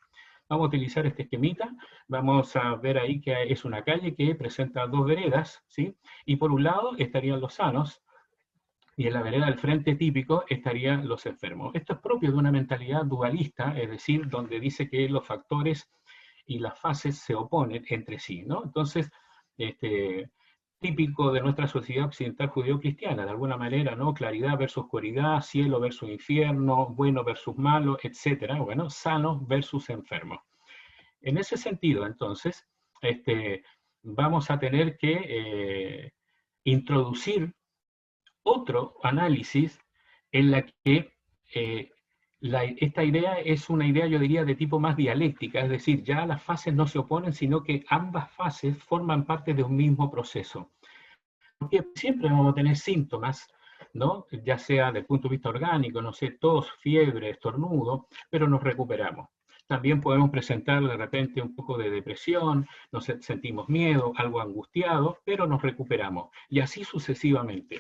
Vamos a utilizar este esquemita. Vamos a ver ahí que es una calle que presenta dos veredas, ¿sí? Y por un lado estarían los sanos, y en la vereda del frente típico estarían los enfermos. Esto es propio de una mentalidad dualista, es decir, donde dice que los factores y las fases se oponen entre sí, ¿no? Entonces, típico de nuestra sociedad occidental judeo-cristiana, de alguna manera, ¿no? Claridad versus oscuridad, cielo versus infierno, bueno versus malo, etcétera. Bueno, sanos versus enfermos. En ese sentido, entonces, vamos a tener que introducir otro análisis en la que esta idea es una idea, yo diría, de tipo más dialéctica, es decir, ya las fases no se oponen, sino que ambas fases forman parte de un mismo proceso. Porque siempre vamos a tener síntomas, ¿no? Ya sea desde el punto de vista orgánico, no sé, tos, fiebre, estornudo, pero nos recuperamos. También podemos presentar de repente un poco de depresión, nos sentimos miedo, algo angustiado, pero nos recuperamos. Y así sucesivamente.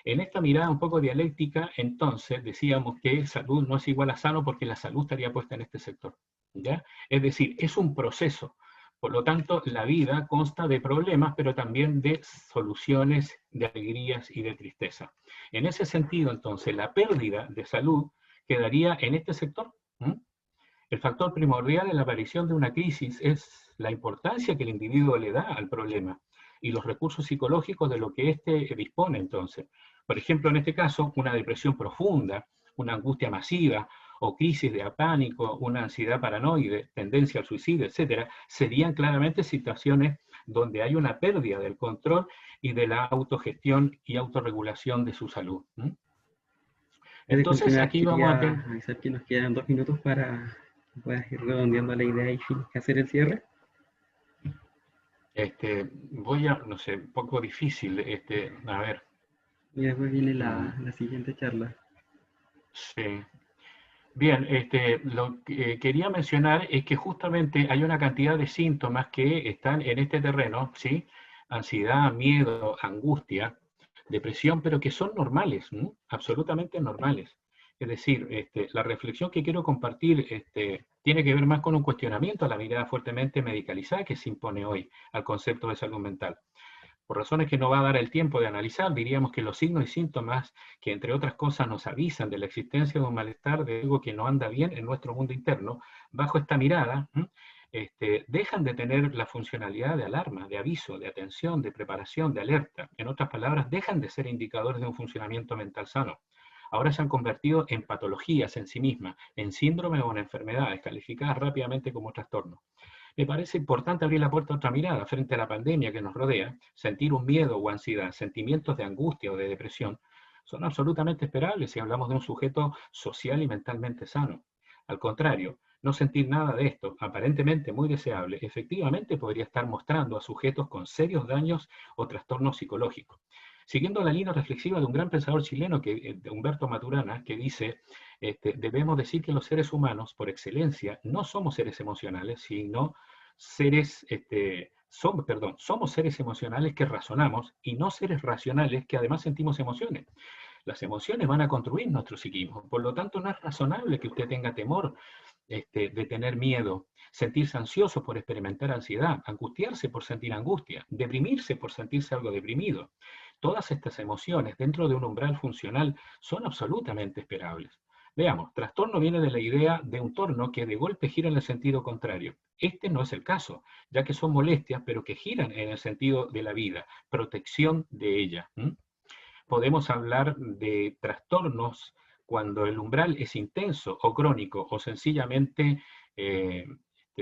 En esta mirada un poco dialéctica, entonces, decíamos que salud no es igual a sano porque la salud estaría puesta en este sector, ¿ya? Es decir, es un proceso. Por lo tanto, la vida consta de problemas, pero también de soluciones, de alegrías y de tristeza. En ese sentido, entonces, la pérdida de salud quedaría en este sector. El factor primordial en la aparición de una crisis es la importancia que el individuo le da al problema y los recursos psicológicos de lo que éste dispone, entonces. Por ejemplo, en este caso, una depresión profunda, una angustia masiva, o crisis de pánico, una ansiedad paranoide, tendencia al suicidio, etcétera, serían claramente situaciones donde hay una pérdida del control y de la autogestión y autorregulación de su salud. Entonces, aquí vamos a ver... avisar que nos quedan 2 minutos para que puedas ir redondeando la idea y hacer el cierre. Voy a, no sé, un poco difícil, a ver. Y después viene la siguiente charla. Sí. Bien, lo que quería mencionar es que justamente hay una cantidad de síntomas que están en este terreno, ¿sí? Ansiedad, miedo, angustia, depresión, pero que son normales, ¿no? Absolutamente normales. Es decir, la reflexión que quiero compartir tiene que ver más con un cuestionamiento a la mirada fuertemente medicalizada que se impone hoy al concepto de salud mental. Por razones que no va a dar el tiempo de analizar, diríamos que los signos y síntomas que, entre otras cosas, nos avisan de la existencia de un malestar, de algo que no anda bien en nuestro mundo interno, bajo esta mirada, dejan de tener la funcionalidad de alarma, de aviso, de atención, de preparación, de alerta. En otras palabras, dejan de ser indicadores de un funcionamiento mental sano. Ahora se han convertido en patologías en sí mismas, en síndromes o en enfermedades, calificadas rápidamente como trastornos. Me parece importante abrir la puerta a otra mirada frente a la pandemia que nos rodea. Sentir un miedo o ansiedad, sentimientos de angustia o de depresión, son absolutamente esperables si hablamos de un sujeto social y mentalmente sano. Al contrario, no sentir nada de esto, aparentemente muy deseable, efectivamente podría estar mostrando a sujetos con serios daños o trastornos psicológicos. Siguiendo la línea reflexiva de un gran pensador chileno, de Humberto Maturana, que dice, debemos decir que los seres humanos, por excelencia, no somos seres emocionales, sino seres, somos seres emocionales que razonamos y no seres racionales que además sentimos emociones. Las emociones van a construir nuestro psiquismo, por lo tanto no es razonable que usted tenga temor de tener miedo, sentirse ansioso por experimentar ansiedad, angustiarse por sentir angustia, deprimirse por sentirse algo deprimido. Todas estas emociones dentro de un umbral funcional son absolutamente esperables. Veamos, trastorno viene de la idea de un torno que de golpe gira en el sentido contrario. Este no es el caso, ya que son molestias, pero que giran en el sentido de la vida, protección de ella. Podemos hablar de trastornos cuando el umbral es intenso o crónico o sencillamente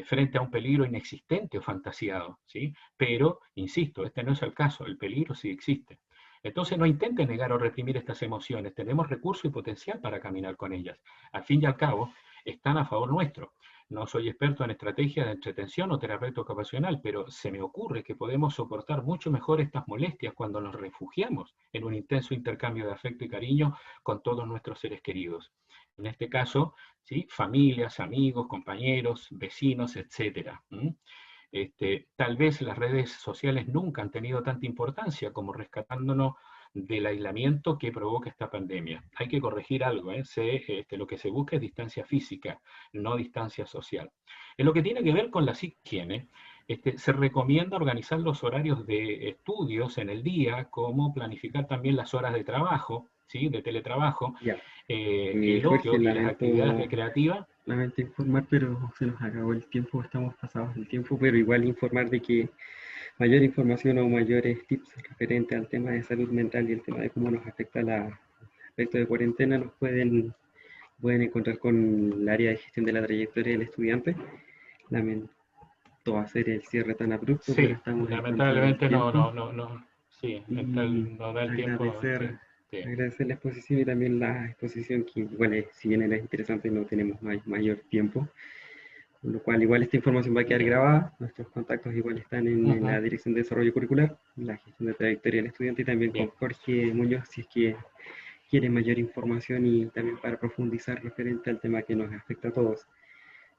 frente a un peligro inexistente o fantasiado, ¿sí? Pero, insisto, este no es el caso, el peligro sí existe. Entonces no intenten negar o reprimir estas emociones, tenemos recurso y potencial para caminar con ellas. Al fin y al cabo, están a favor nuestro. No soy experto en estrategias de entretención o terapeuta ocupacional, pero se me ocurre que podemos soportar mucho mejor estas molestias cuando nos refugiamos en un intenso intercambio de afecto y cariño con todos nuestros seres queridos. En este caso, ¿sí? Familias, amigos, compañeros, vecinos, etc. Tal vez las redes sociales nunca han tenido tanta importancia como rescatándonos del aislamiento que provoca esta pandemia. Hay que corregir algo, lo que se busca es distancia física, no distancia social. En lo que tiene que ver con la higiene, se recomienda organizar los horarios de estudios en el día, como planificar también las horas de trabajo, ¿sí? De teletrabajo, el ocio y las actividades recreativas. Lamento informar, pero se nos acabó el tiempo, estamos pasados del tiempo, pero igual informar de que mayor información o mayores tips referente al tema de salud mental y el tema de cómo nos afecta el aspecto de cuarentena nos pueden encontrar con el área de gestión de la trayectoria del estudiante. Lamento hacer el cierre tan abrupto, sí, pero estamos lamentablemente no da el tiempo. Agradecer la exposición y también la exposición que igual si bien era interesante no tenemos mayor tiempo. Con lo cual igual esta información va a quedar grabada, nuestros contactos igual están en la Dirección de Desarrollo Curricular, la gestión de trayectoria del estudiante y también con Jorge Muñoz si es que quiere mayor información y también para profundizar referente al tema que nos afecta a todos.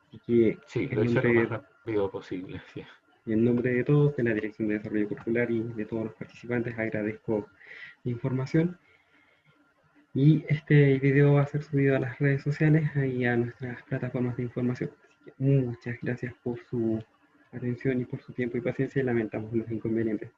Así que sí, lo hice lo más rápido posible. Sí. En nombre de todos, de la Dirección de Desarrollo Curricular y de todos los participantes, agradezco la información. Y este video va a ser subido a las redes sociales y a nuestras plataformas de información. Muchas gracias por su atención y por su tiempo y paciencia y lamentamos los inconvenientes.